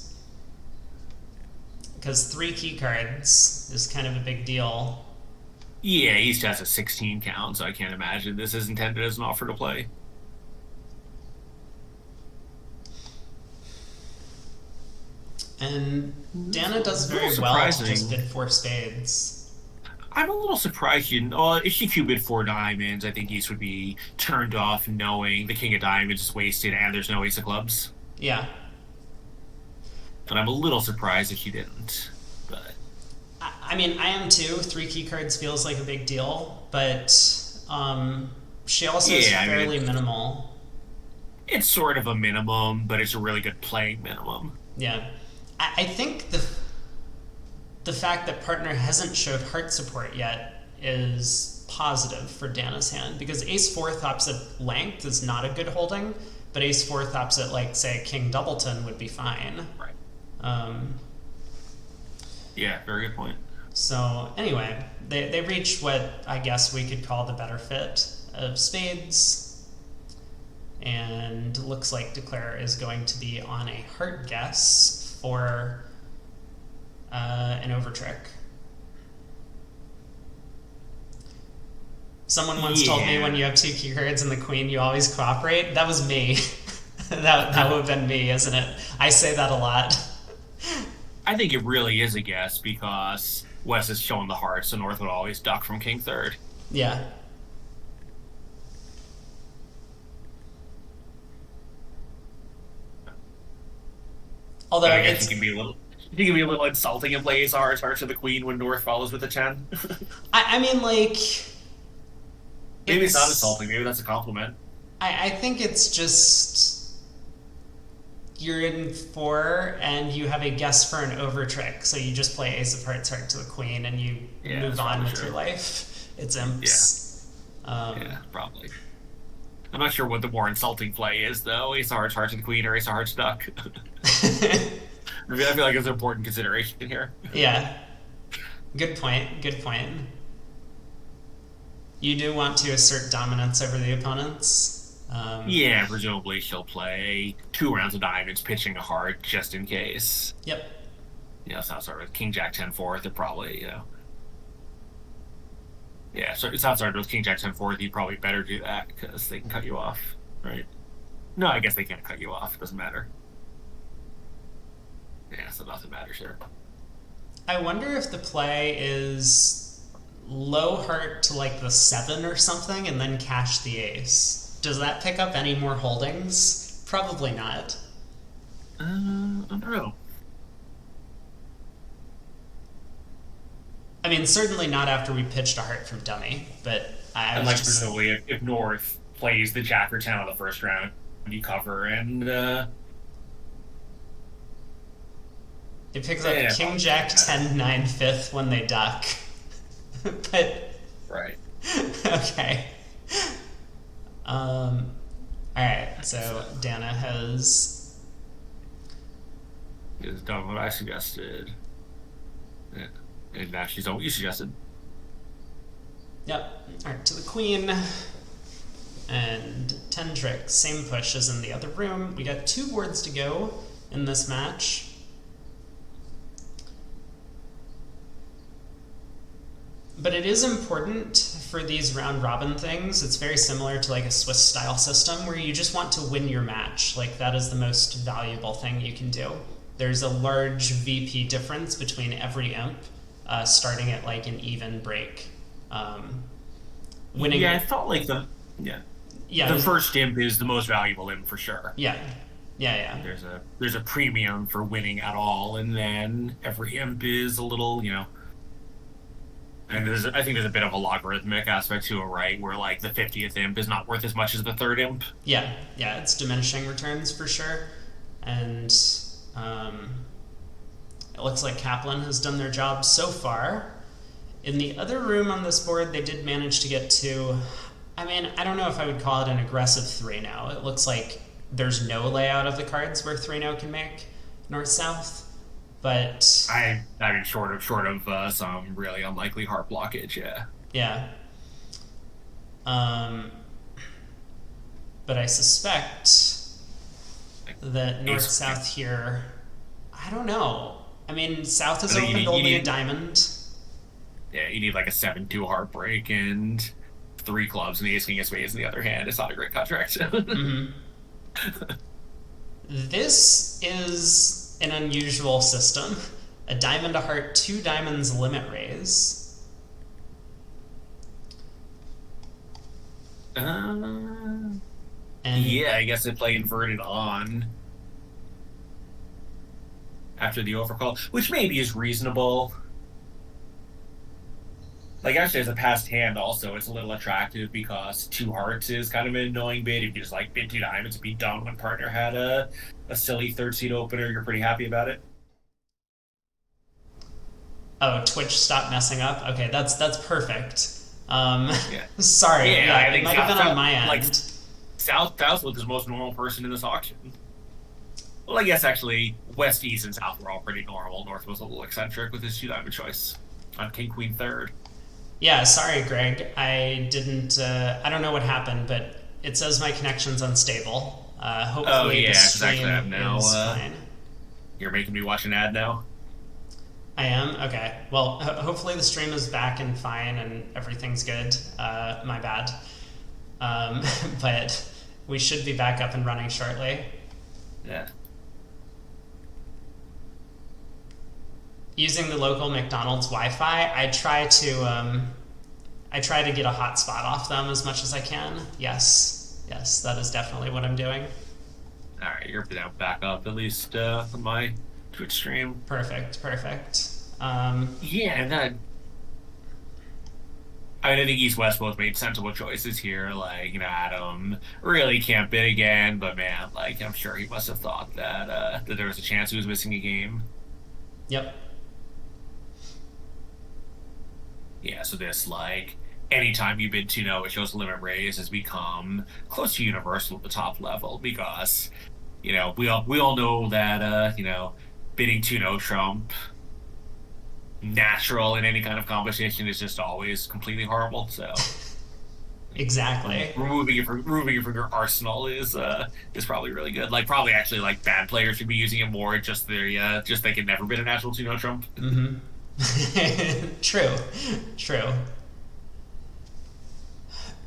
Because 3 key cards is kind of a big deal. Yeah, East has a 16 count, so I can't imagine this is intended as an offer to play. And It's Dana does a little very well to just surprising. bid four spades. I'm a little surprised you didn't. Well, if she cubed four diamonds, I think East would be turned off knowing the king of diamonds is wasted and there's no ace of clubs. Yeah. But I'm a little surprised if she didn't. But I mean, I am too. Three key cards feels like a big deal, but she also is yeah, I mean, fairly minimal. it's sort of a minimum, but it's a really good playing minimum. Yeah. I think the fact that partner hasn't showed heart support yet is positive for Dana's hand, because ace four tops at length is not a good holding, but ace four tops at, like, say, king doubleton would be fine. Right. Um, Yeah, very good point. so anyway, they reached what I guess we could call the better fit of spades, and looks like Declare is going to be on a heart guess for an overtrick. Someone once told me, when you have two key cards and the queen, you always cooperate. That was me. that would have been me, isn't it? I say that a lot. I think it really is a guess because West is showing the heart, so North would always duck from king third. Yeah. Although But I guess it's, you can be a little insulting and play ace heart to the queen when North follows with a 10. I mean, like, Maybe it's not insulting, maybe that's a compliment. I think it's just you're in four and you have a guess for an overtrick, so you just play ace of hearts heart to the queen and you move on with your life. It's imps. Yeah, probably. I'm not sure what the more insulting play is, though. Ace of hearts heart to the queen or ace of hearts duck. I feel like it's an important consideration here. Yeah. Good point. Good point. You do want to assert dominance over the opponents. Yeah, presumably she'll play 2 rounds of diamonds, pitching a heart just in case. Yep. You know, it's not sort of King Jack 10 fourth. It probably, yeah. So it's not started with King Jack 10 fourth. You'd probably better do that because they can cut you off, right? No, I guess they can't cut you off. It doesn't matter. Yeah, so nothing matters here. I wonder if the play is low heart to, like, the 7 or something and then cash the ace. Does that pick up any more holdings? Probably not. I don't know. I mean, certainly not after we pitched a heart from dummy, but I And was like just... presumably, if North plays the Jack or 10 on the first round, you cover and It picks up King Jack 10 9 5th when they duck. But right. okay. All right. So Dana has done what I suggested. Yeah. And now she's done what you suggested. Yep. Alright, to the queen. And 10 tricks. Same push as in the other room. We got 2 boards to go in this match. But it is important for these round robin things. It's very similar to, like, a Swiss style system where you just want to win your match. Like, that is the most valuable thing you can do. There's a large VP difference between every imp, starting at, like, an even break. Winning. Yeah, I felt like the first imp is the most valuable imp for sure. Yeah. There's a premium for winning at all, and then every imp is a little, and I think there's a bit of a logarithmic aspect to it, right? Where, like, the 50th imp is not worth as much as the third imp. Yeah, it's diminishing returns for sure. And it looks like Kaplan has done their job so far. In the other room on this board, they did manage to get to, I mean, I don't know if I would call it an aggressive 3-0. It looks like there's no layout of the cards where 3-0 can make north-south. But I mean, short of some really unlikely heart blockage, yeah. Yeah. But I suspect that north-south here, I don't know. I mean, south is opened only a diamond. Yeah, you need like a 7-2 heartbreak and 3 clubs and the ace king of spades in the other hand. It's not a great contract. Mm-hmm. This is an unusual system. A diamond, a heart, 2 diamonds, limit raise. And And I guess they play inverted on after the overcall, which maybe is reasonable. Like, actually, as a passed hand, also, it's a little attractive because 2 hearts is kind of an annoying bid. If you just like bid 2 diamonds and be done when partner had a silly third seat opener, you're pretty happy about it. oh, Twitch stopped messing up. Okay, that's perfect. Yeah. Sorry, Yeah, yeah, I it think might have been on my like end. Southwood is the most normal person in this auction. Well, I guess actually West, East, and South were all pretty normal. North was a little eccentric with his 2 diamond choice on King Queen third. Yeah, sorry, Greg. I didn't. I don't know what happened, but it says my connection's unstable. Oh Hopefully, yeah, the because actually stream I'm now. is fine. You're making me watch an ad now. I am? Okay. Well, hopefully the stream is back and fine and everything's good. My bad. Um, but we should be back up and running shortly. Yeah. Using the local McDonald's Wi-Fi, I try to get a hotspot off them as much as I can. Yes, that is definitely what I'm doing. All right, you're now back up at least on my Twitch stream. Perfect. Yeah, and that. I think East West both made sensible choices here. Like, Adam really can't bid again, but man, like, I'm sure he must have thought that there was a chance he was missing a game. Yep. Yeah, so this, like, anytime you bid 2-0, it shows limit raise has become close to universal at the top level because, we all know that, bidding 2-0 Trump natural in any kind of competition is just always completely horrible. So Exactly. removing it from your arsenal is probably really good. Like, probably actually, like, bad players should be using it more. Just they can never bid a natural 2-0 Trump. Mm-hmm. True.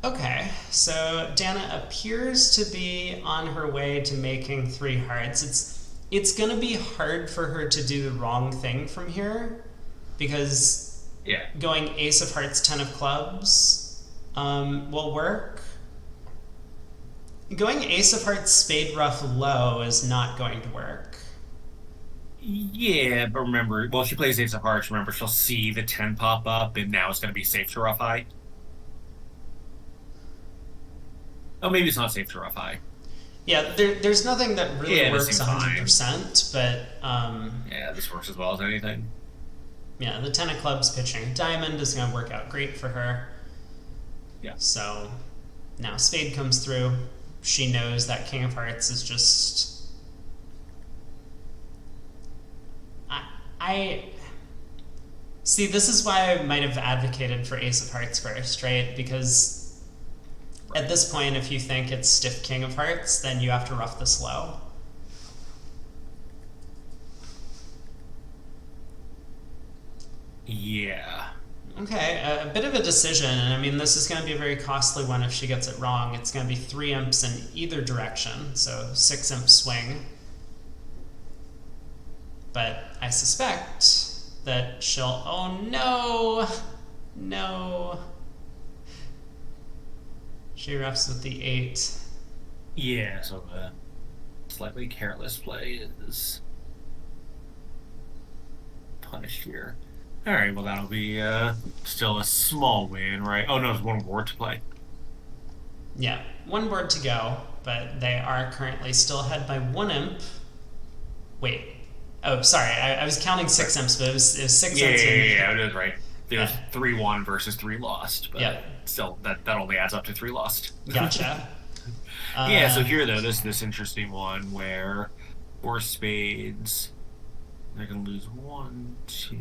Okay, so Dana appears to be on her way to making 3 hearts. It's gonna be hard for her to do the wrong thing from here because Yeah. going ace of hearts, 10 of clubs will work. Going ace of hearts, spade ruff low is not going to work. Yeah, but remember, well, if she plays ace of hearts, remember, she'll see the 10 pop up, and now it's going to be safe to rough high. Oh, maybe it's not safe to rough high. Yeah, there's nothing that really works this 100%, but yeah, this works as well as anything. yeah, the 10 of clubs pitching diamond is going to work out great for her. Yeah. So now spade comes through. She knows that king of hearts is just... I see, this is why I might have advocated for ace of hearts first, right? Because at this point, if you think it's stiff king of hearts, then you have to rough this low. Yeah. Okay, a bit of a decision, and I mean, this is going to be a very costly one if she gets it wrong. It's going to be 3 imps in either direction, so 6 imp swing. But I suspect that she'll... Oh, no! No. She roughs with the 8. Yeah, so the slightly careless play is punished here. All right, well, that'll be still a small win, right? Oh, no, there's 1 board to play. Yeah, 1 board to go, but they are currently still ahead by 1 imp. Wait. Oh, sorry, I was counting 6 imps, but it was 6 imps. Yeah, it is right. There's 3 won versus 3 lost, but still, that only adds up to 3 lost. Gotcha. Yeah, so here, though, this interesting one where 4 spades, they're going to lose 1, 2...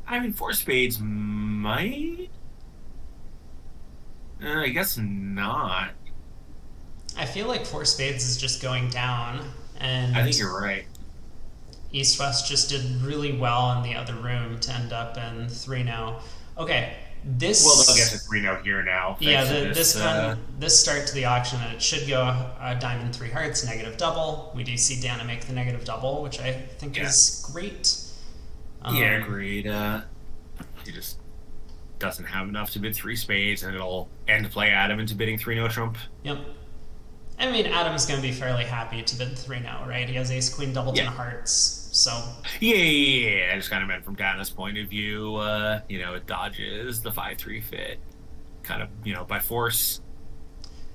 I mean, 4 spades might... I guess not. I feel like 4 spades is just going down, and... I think you're right. East-West just did really well in the other room to end up in 3-0. Okay, Well, they'll get to This 3-0 here now, Yeah, thanks to this. this start to the auction, and it should go diamond three hearts, negative double. We do see Dana make the negative double, which I think Yeah. is great. Yeah, agreed. He just doesn't have enough to bid three spades, and it'll end play Adam into bidding 3-0 trump. Yep. I mean, Adam's going to be fairly happy to bid 3 now, right? He has ace, queen, doubleton, Yeah. hearts, so. Yeah. I just kind of meant from Dana's point of view, it dodges the 5-3 fit, kind of, by force.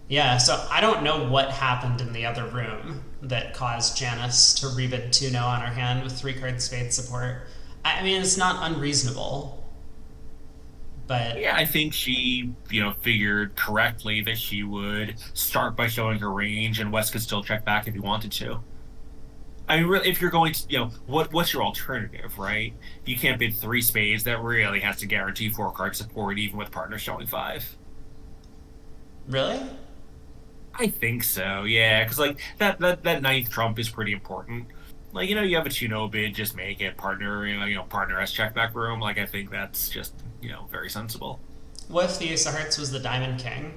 Yeah, so I don't know what happened in the other room that caused Janice to rebid 2 no on her hand with 3-card spade support. I mean, it's not unreasonable, but Yeah, I think she, figured correctly that she would start by showing her range, and West could still check back if he wanted to. I mean, really, if you're going to, what's your alternative, right? You can't bid three spades. That really has to guarantee 4-card support, even with partners showing five. really? I think so, yeah, because like that ninth trump is pretty important. Like, you have a 2-0 bid, just make it partner. Partner has check back room. Like, I think that's just very sensible. What if the ace of hearts was the diamond king?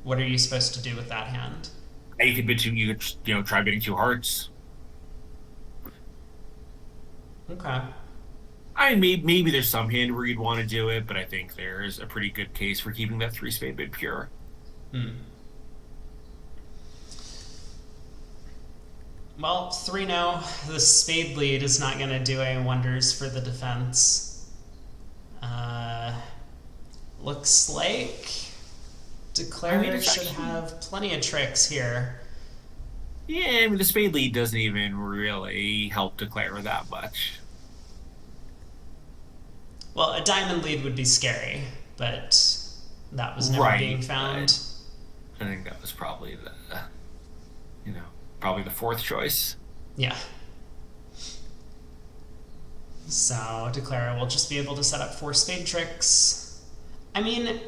What are you supposed to do with that hand? You could bid two. You could try bidding two hearts. Okay. I mean, maybe there's some hand where you'd want to do it, but I think there's a pretty good case for keeping that three spade bid pure. Well, 3 0. The spade lead is not going to do any wonders for the defense. Looks like Declare should have plenty of tricks here. Yeah, I mean, the spade lead doesn't even really help Declare that much. Well, a diamond lead would be scary, but that was never being found. I think that was probably probably the fourth choice. Yeah. So Declare will just be able to set up 4 spade tricks. I mean,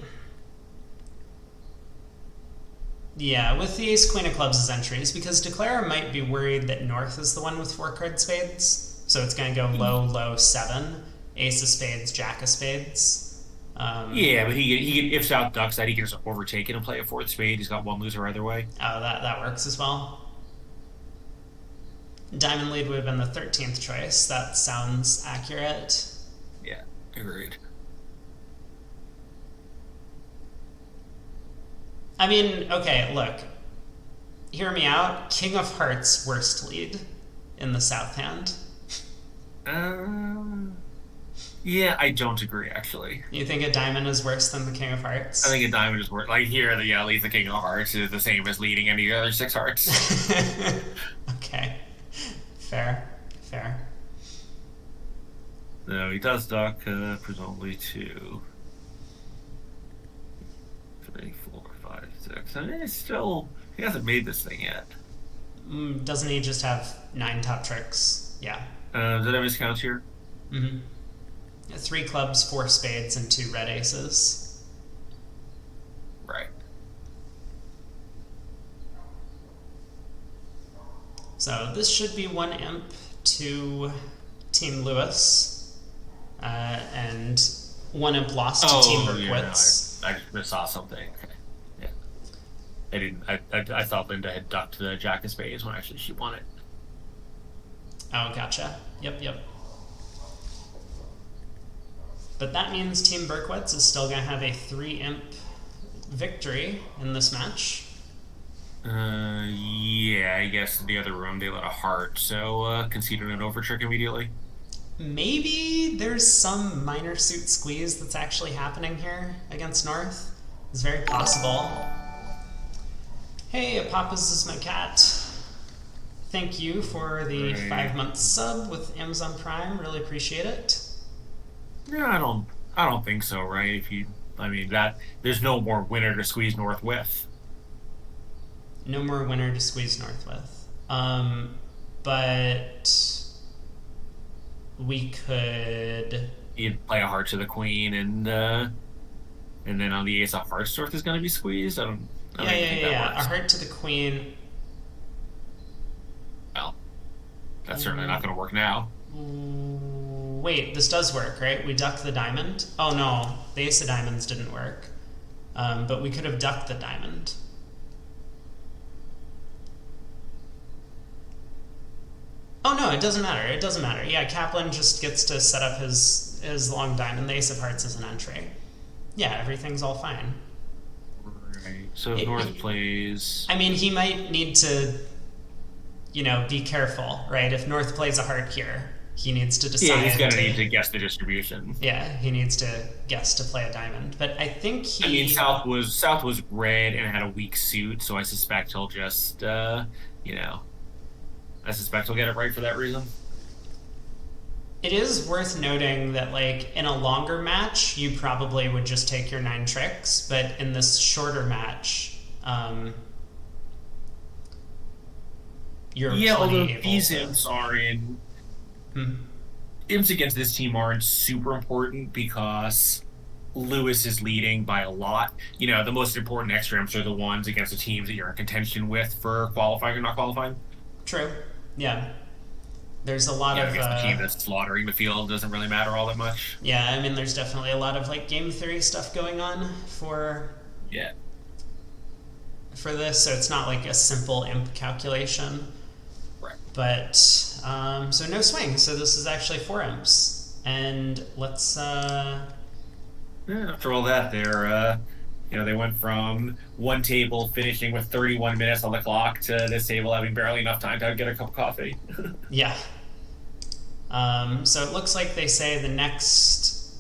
yeah, with the ace queen of clubs as entries, because Declare might be worried that North is the one with 4-card spades, so it's going to go low, low 7, ace of spades, jack of spades. Yeah, but he if South ducks that, he can just overtake it and play a fourth spade. He's got one loser either way. Oh, that works as well. Diamond lead would have been the 13th choice. That sounds accurate. Yeah, agreed. I mean, okay, look. Hear me out. King of Hearts, worst lead in the South hand. Yeah, I don't agree, actually. You think a diamond is worse than the King of Hearts? I think a diamond is worse. Like, here, at least the King of Hearts is the same as leading any other 6 hearts. Okay. Fair. No, he does duck, presumably 2, 3, 4, 5, 6. I mean, he hasn't made this thing yet. Doesn't he just have 9 top tricks? Yeah. Did I miscount here? 3 clubs, 4 spades, and 2 red aces. Right. So this should be 1 imp to Team Lewis, and 1 imp lost to Team Berkowitz. Yeah, I just saw something. Okay. Yeah. I didn't. I thought Linda had ducked the jack of spades when actually she won it. Oh, gotcha. Yep. But that means Team Berkowitz is still going to have a 3 imp victory in this match. Yeah, I guess in the other room they let a heart, so conceded an over trick immediately. Maybe there's some minor suit squeeze that's actually happening here against North. It's very possible. Hey, Papa's is my cat. Thank you for the 5-month sub with Amazon Prime. Really appreciate it. Yeah, I don't think so, right? There's no more winner to squeeze North with. No more winner to squeeze North with. But we could. You'd play a heart to the queen, and then on the ace of hearts, North is going to be squeezed. I don't think that works. A heart to the queen. Well, that's certainly not going to work now. Wait, this does work, right? We duck the diamond. Oh no, the ace of diamonds didn't work. But we could have ducked the diamond. Oh no, it doesn't matter. It doesn't matter. Yeah, Kaplan just gets to set up his long diamond. The ace of hearts is an entry. Yeah, everything's all fine. Right. So if North plays... I mean, he might need to, be careful, right? If North plays a heart here, he needs to decide. Yeah, he's going to need to guess the distribution. Yeah, he needs to guess to play a diamond. But I think South was red and had a weak suit, so I suspect he'll just, I suspect he'll get it right for that reason. It is worth noting that, in a longer match, you probably would just take your 9 tricks, but in this shorter match, you're although able these to... imps are in... Imps against this team aren't super important because Lewis is leading by a lot. The most important extra imps are the ones against the teams that you're in contention with for qualifying or not qualifying. True. Yeah. There's a lot of... I guess the team that's slaughtering the field doesn't really matter all that much. Yeah, I mean, there's definitely a lot of, game theory stuff going on for this, so it's not like a simple imp calculation. Right. But, so no swing, so this is actually 4 imps. And let's... After all that, they went from one table finishing with 31 minutes on the clock to this table having barely enough time to get a cup of coffee. Yeah. So it looks like they say the next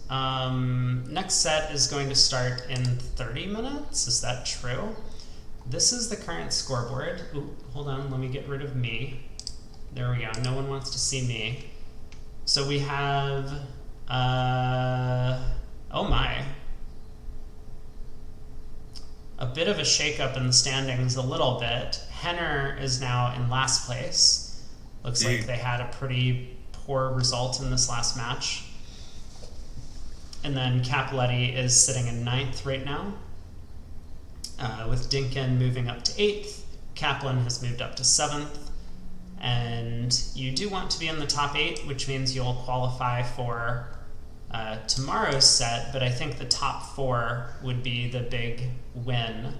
set is going to start in 30 minutes. Is that true? This is the current scoreboard. Ooh, hold on, let me get rid of me. There we go. No one wants to see me. So we have... oh my. A bit of a shakeup in the standings, a little bit. Henner is now in last place. Looks like they had a pretty poor result in this last match. And then Capoletti is sitting in 9th right now, with Dinkin moving up to 8th. Kaplan has moved up to 7th. And you do want to be in the top 8, which means you'll qualify for tomorrow's set, but I think the top 4 would be the big win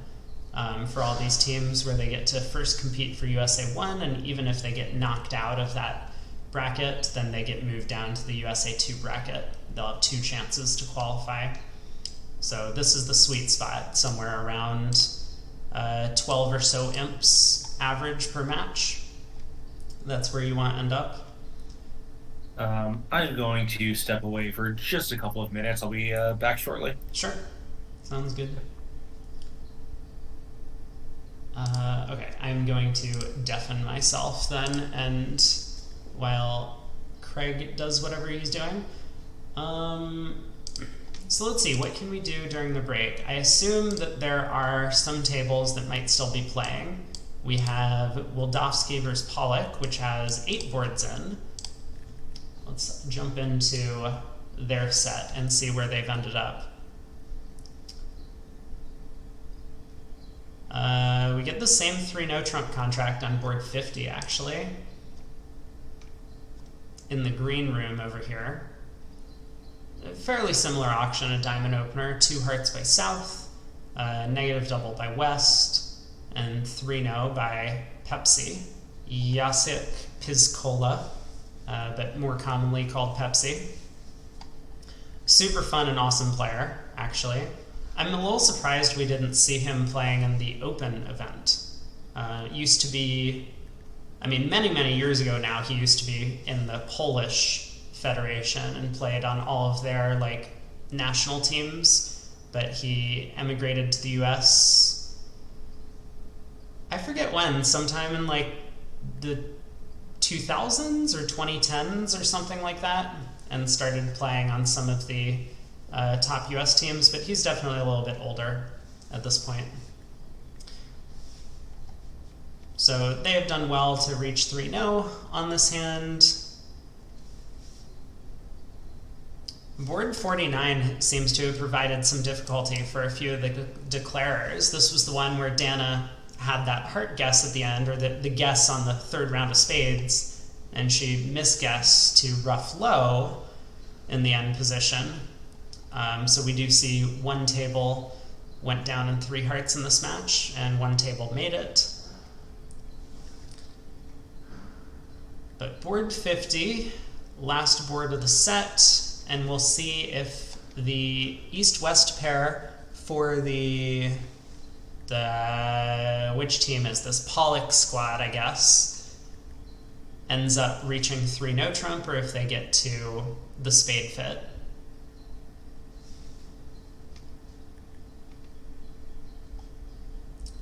for all these teams, where they get to first compete for USA 1, and even if they get knocked out of that bracket, then they get moved down to the USA 2 bracket. They'll have 2 chances to qualify. So this is the sweet spot, somewhere around 12 or so imps average per match. That's where you want to end up. I'm going to step away for just a couple of minutes. I'll be back shortly. Sure. Sounds good. Okay, I'm going to deafen myself then, and while Craig does whatever he's doing. So let's see, what can we do during the break? I assume that there are some tables that might still be playing. We have Wildowski versus Pollock, which has 8 boards in. Let's jump into their set and see where they've ended up. We get the same 3-no trump contract on board 50, actually. In the green room over here. A fairly similar auction, a diamond opener, 2 hearts by South, negative double by West, and 3-no by Pepsi. Jacek Pizkola, but more commonly called Pepsi. Super fun and awesome player, actually. I'm a little surprised we didn't see him playing in the Open event. Used to be, many years ago now, he used to be in the Polish Federation and played on all of their, national teams, but he emigrated to the US. I forget when, sometime in, the 2000s or 2010s or something like that, and started playing on some of the top US teams, but he's definitely a little bit older at this point. So they have done well to reach 3-no on this hand. Board 49 seems to have provided some difficulty for a few of the declarers. This was the one where Dana had that heart guess at the end, or the guess on the 3rd round of spades, and she misguessed to rough low, in the end position. So we do see one table went down in 3 hearts in this match, and one table made it. But board 50, last board of the set, and we'll see if the East-West pair for the which team is this? Pollock squad, I guess, ends up reaching 3 no trump, or if they get to the spade fit.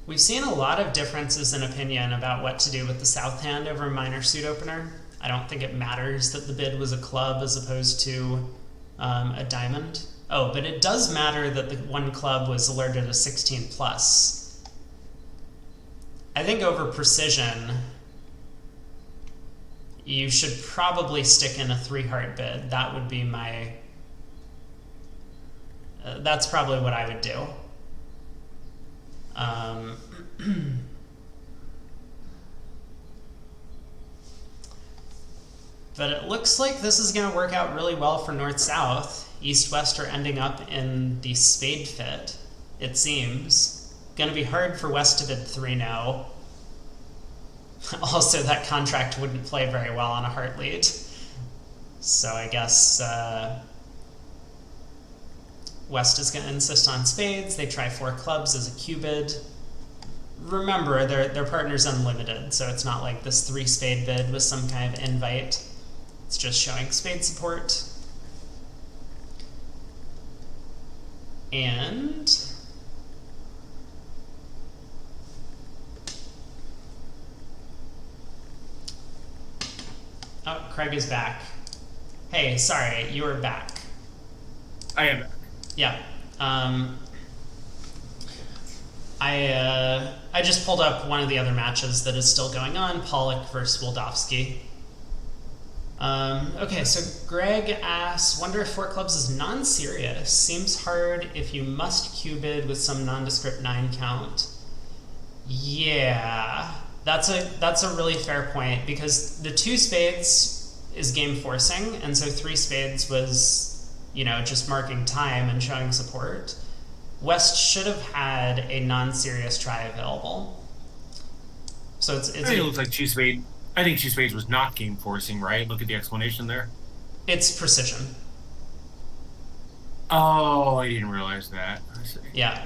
We've seen a lot of differences in opinion about what to do with the south hand over minor suit opener. I don't think it matters that the bid was a club as opposed to a diamond. Oh, but it does matter that the one club was alerted a 16 plus. I think over precision, you should probably stick in a 3 heart bid. That would be my... that's probably what I would do. But it looks like this is going to work out really well for North-South. East-West are ending up in the spade fit, it seems. Going to be hard for West to bid 3 no. Also, that contract wouldn't play very well on a heart lead. So I guess West is going to insist on spades. They try 4 clubs as a Q bid. Remember, their partner's unlimited, so it's not like this 3 spade bid was some kind of invite. It's just showing spade support. And oh, Craig is back. Hey, sorry, you were back. I am back. Yeah. I just pulled up one of the other matches that is still going on, Pollock versus Wildowski. Okay, so Greg asks, wonder if 4 clubs is non-serious. Seems hard if you must Q-bid with some nondescript 9 count. Yeah, that's a really fair point, because the 2 spades is game forcing, and so 3 spades was, just marking time and showing support. West should have had a non-serious try available. So it's I think it looks like 2 spades. I think 2 spades was not game forcing, right? Look at the explanation there. It's precision. Oh, I didn't realize that. I see. Yeah.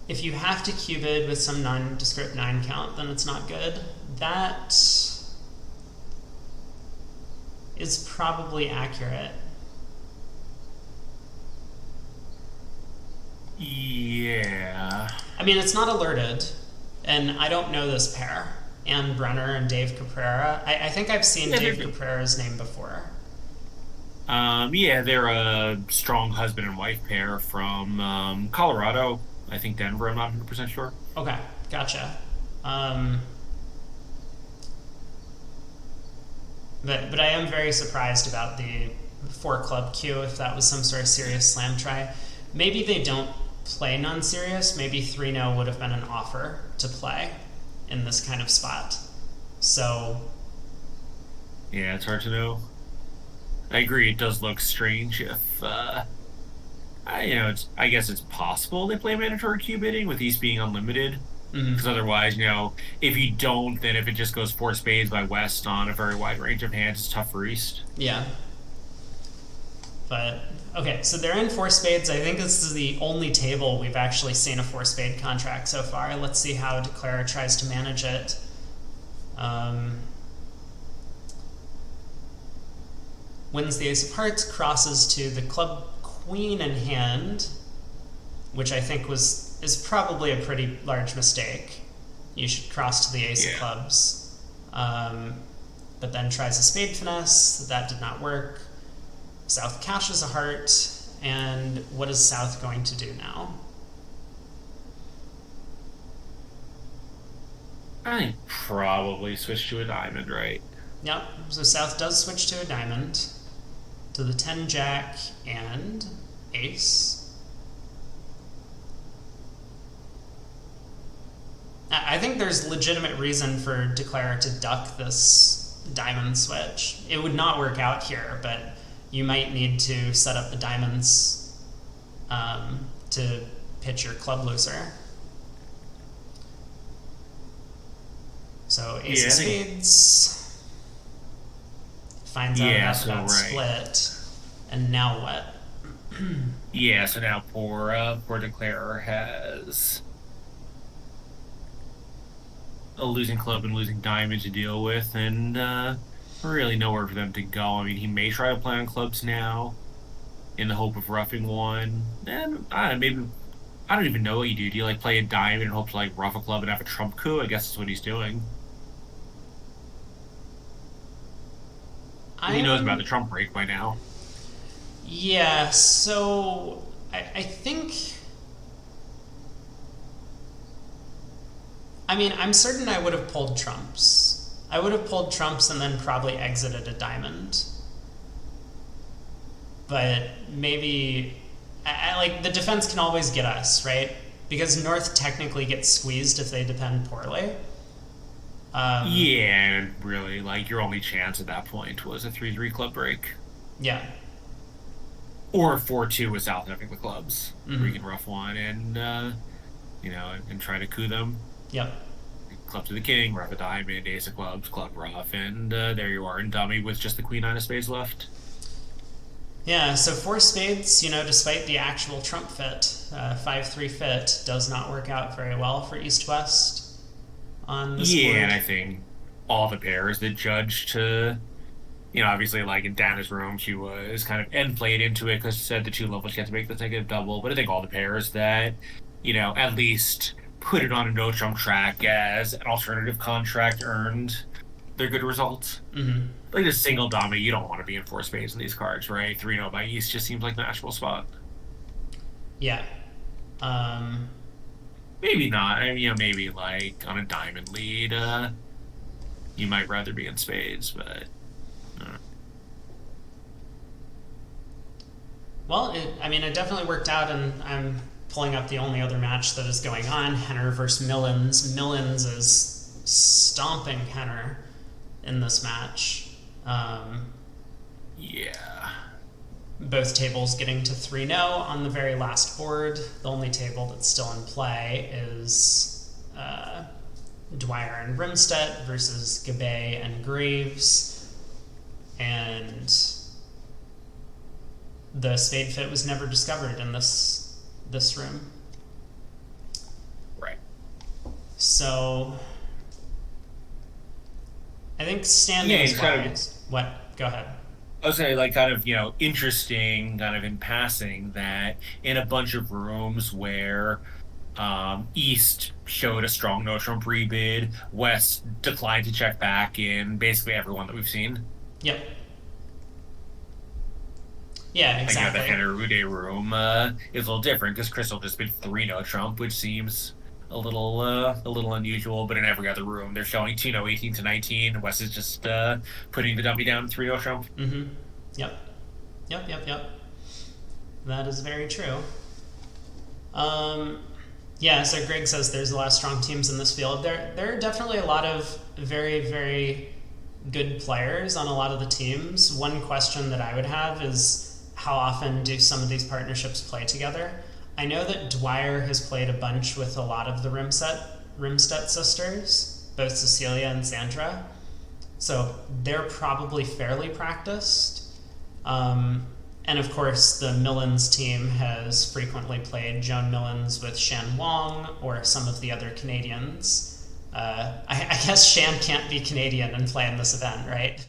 If you have to Q-bid with some nondescript 9 count, then it's not good. That is probably accurate. Yeah. I mean, it's not alerted, and I don't know this pair. Ann Brenner and Dave Caprera. I think I've seen Dave Caprera's name before. Yeah, they're a strong husband and wife pair from Colorado. I think Denver, I'm not 100% sure. Okay, gotcha. But I am very surprised about the 4 club Q, if that was some sort of serious slam try. Maybe they don't play non-serious. Maybe 3-0 would have been an offer to play in this kind of spot. So yeah, it's hard to know. I agree, it does look strange if I guess it's possible they play mandatory Q bidding with East being unlimited. Because otherwise, if you don't, then if it just goes 4 spades by West on a very wide range of hands, it's tough for East. Yeah. But, okay, so they're in 4 spades. I think this is the only table we've actually seen a 4 spade contract so far. Let's see how Declara tries to manage it. Wins the ace of hearts, crosses to the club queen in hand, which I think is probably a pretty large mistake. You should cross to the ace of clubs. But then tries a spade finesse. That did not work. South cashes a heart, and what is South going to do now? I think probably switch to a diamond, right? Yep, so South does switch to a diamond, to the 10 jack and ace. I think there's legitimate reason for Declara to duck this diamond switch. It would not work out here, but you might need to set up the diamonds to pitch your club looser. So ace of spades finds out about that split, and now what? Yeah, so now poor declarer has a losing club and losing diamond to deal with, and really nowhere for them to go. I mean, he may try to play on clubs now in the hope of roughing one, and maybe I don't even know what you do. Do you like play a diamond and hope to like rough a club and have a trump coup? I guess that's what he's doing. He knows about the trump break by now. Yeah, so I think. I mean, I'm certain I would have pulled trumps. I would have pulled trumps and then probably exited a diamond. But maybe. Like, the defense can always get us, right? Because North technically gets squeezed if they defend poorly. Yeah, and really, like, your only chance at that point was a 3-3 club break. Yeah. Or 4-2 without having the clubs. Mm-hmm. Where you can rough one and, and try to coup them. Yep. Club to the king, rough a diamond, ace of clubs, club rough, and there you are in dummy with just the queen nine of spades left. Yeah, so 4 spades, despite the actual trump fit, 5-3 fit does not work out very well for East-West on this board. And I think all the pairs that judged to, obviously, like in Dana's room, she was kind of end played into it because she said the 2 levels she had to make the negative double. But I think all the pairs that, at least put it on a no trump track as an alternative contract earned their good results. Mm-hmm. Like a single dummy, you don't want to be in 4 spades in these cards, right? 3-0 by East just seems like the natural spot. Yeah. Maybe not. I mean, maybe like on a diamond lead, you might rather be in spades, but. Well, it definitely worked out, and I'm pulling up the only other match that is going on: Henner versus Millens. Millens is stomping Henner in this match. Yeah. Both tables getting to 3-0 on the very last board. The only table that's still in play is Dwyer and Rimstedt versus Gabay and Graves. And the spade fit was never discovered in this room. Right. So I think standings wise. What? Go ahead. I was saying, like, kind of, interesting, kind of in passing, that in a bunch of rooms where East showed a strong no trump rebid, West declined to check back in basically everyone that we've seen. Yep. Yeah, exactly. Like, the Henner Uday room is a little different because Crystal just been 3 no trump, which seems a little unusual, but in every other room they're showing 2-0, 18-19. West is just putting the dummy down 3-0 trump. Mm-hmm. Yep. That is very true. Yeah, so Greg says there's a lot of strong teams in this field. There are definitely a lot of very, very good players on a lot of the teams. One question that I would have is how often do some of these partnerships play together? I know that Dwyer has played a bunch with a lot of the Rimstedt sisters, both Cecilia and Sandra. So they're probably fairly practiced. And of course, the Millens team has frequently played Joan Millens with Shan Wong or some of the other Canadians. I guess Shan can't be Canadian and play in this event, right?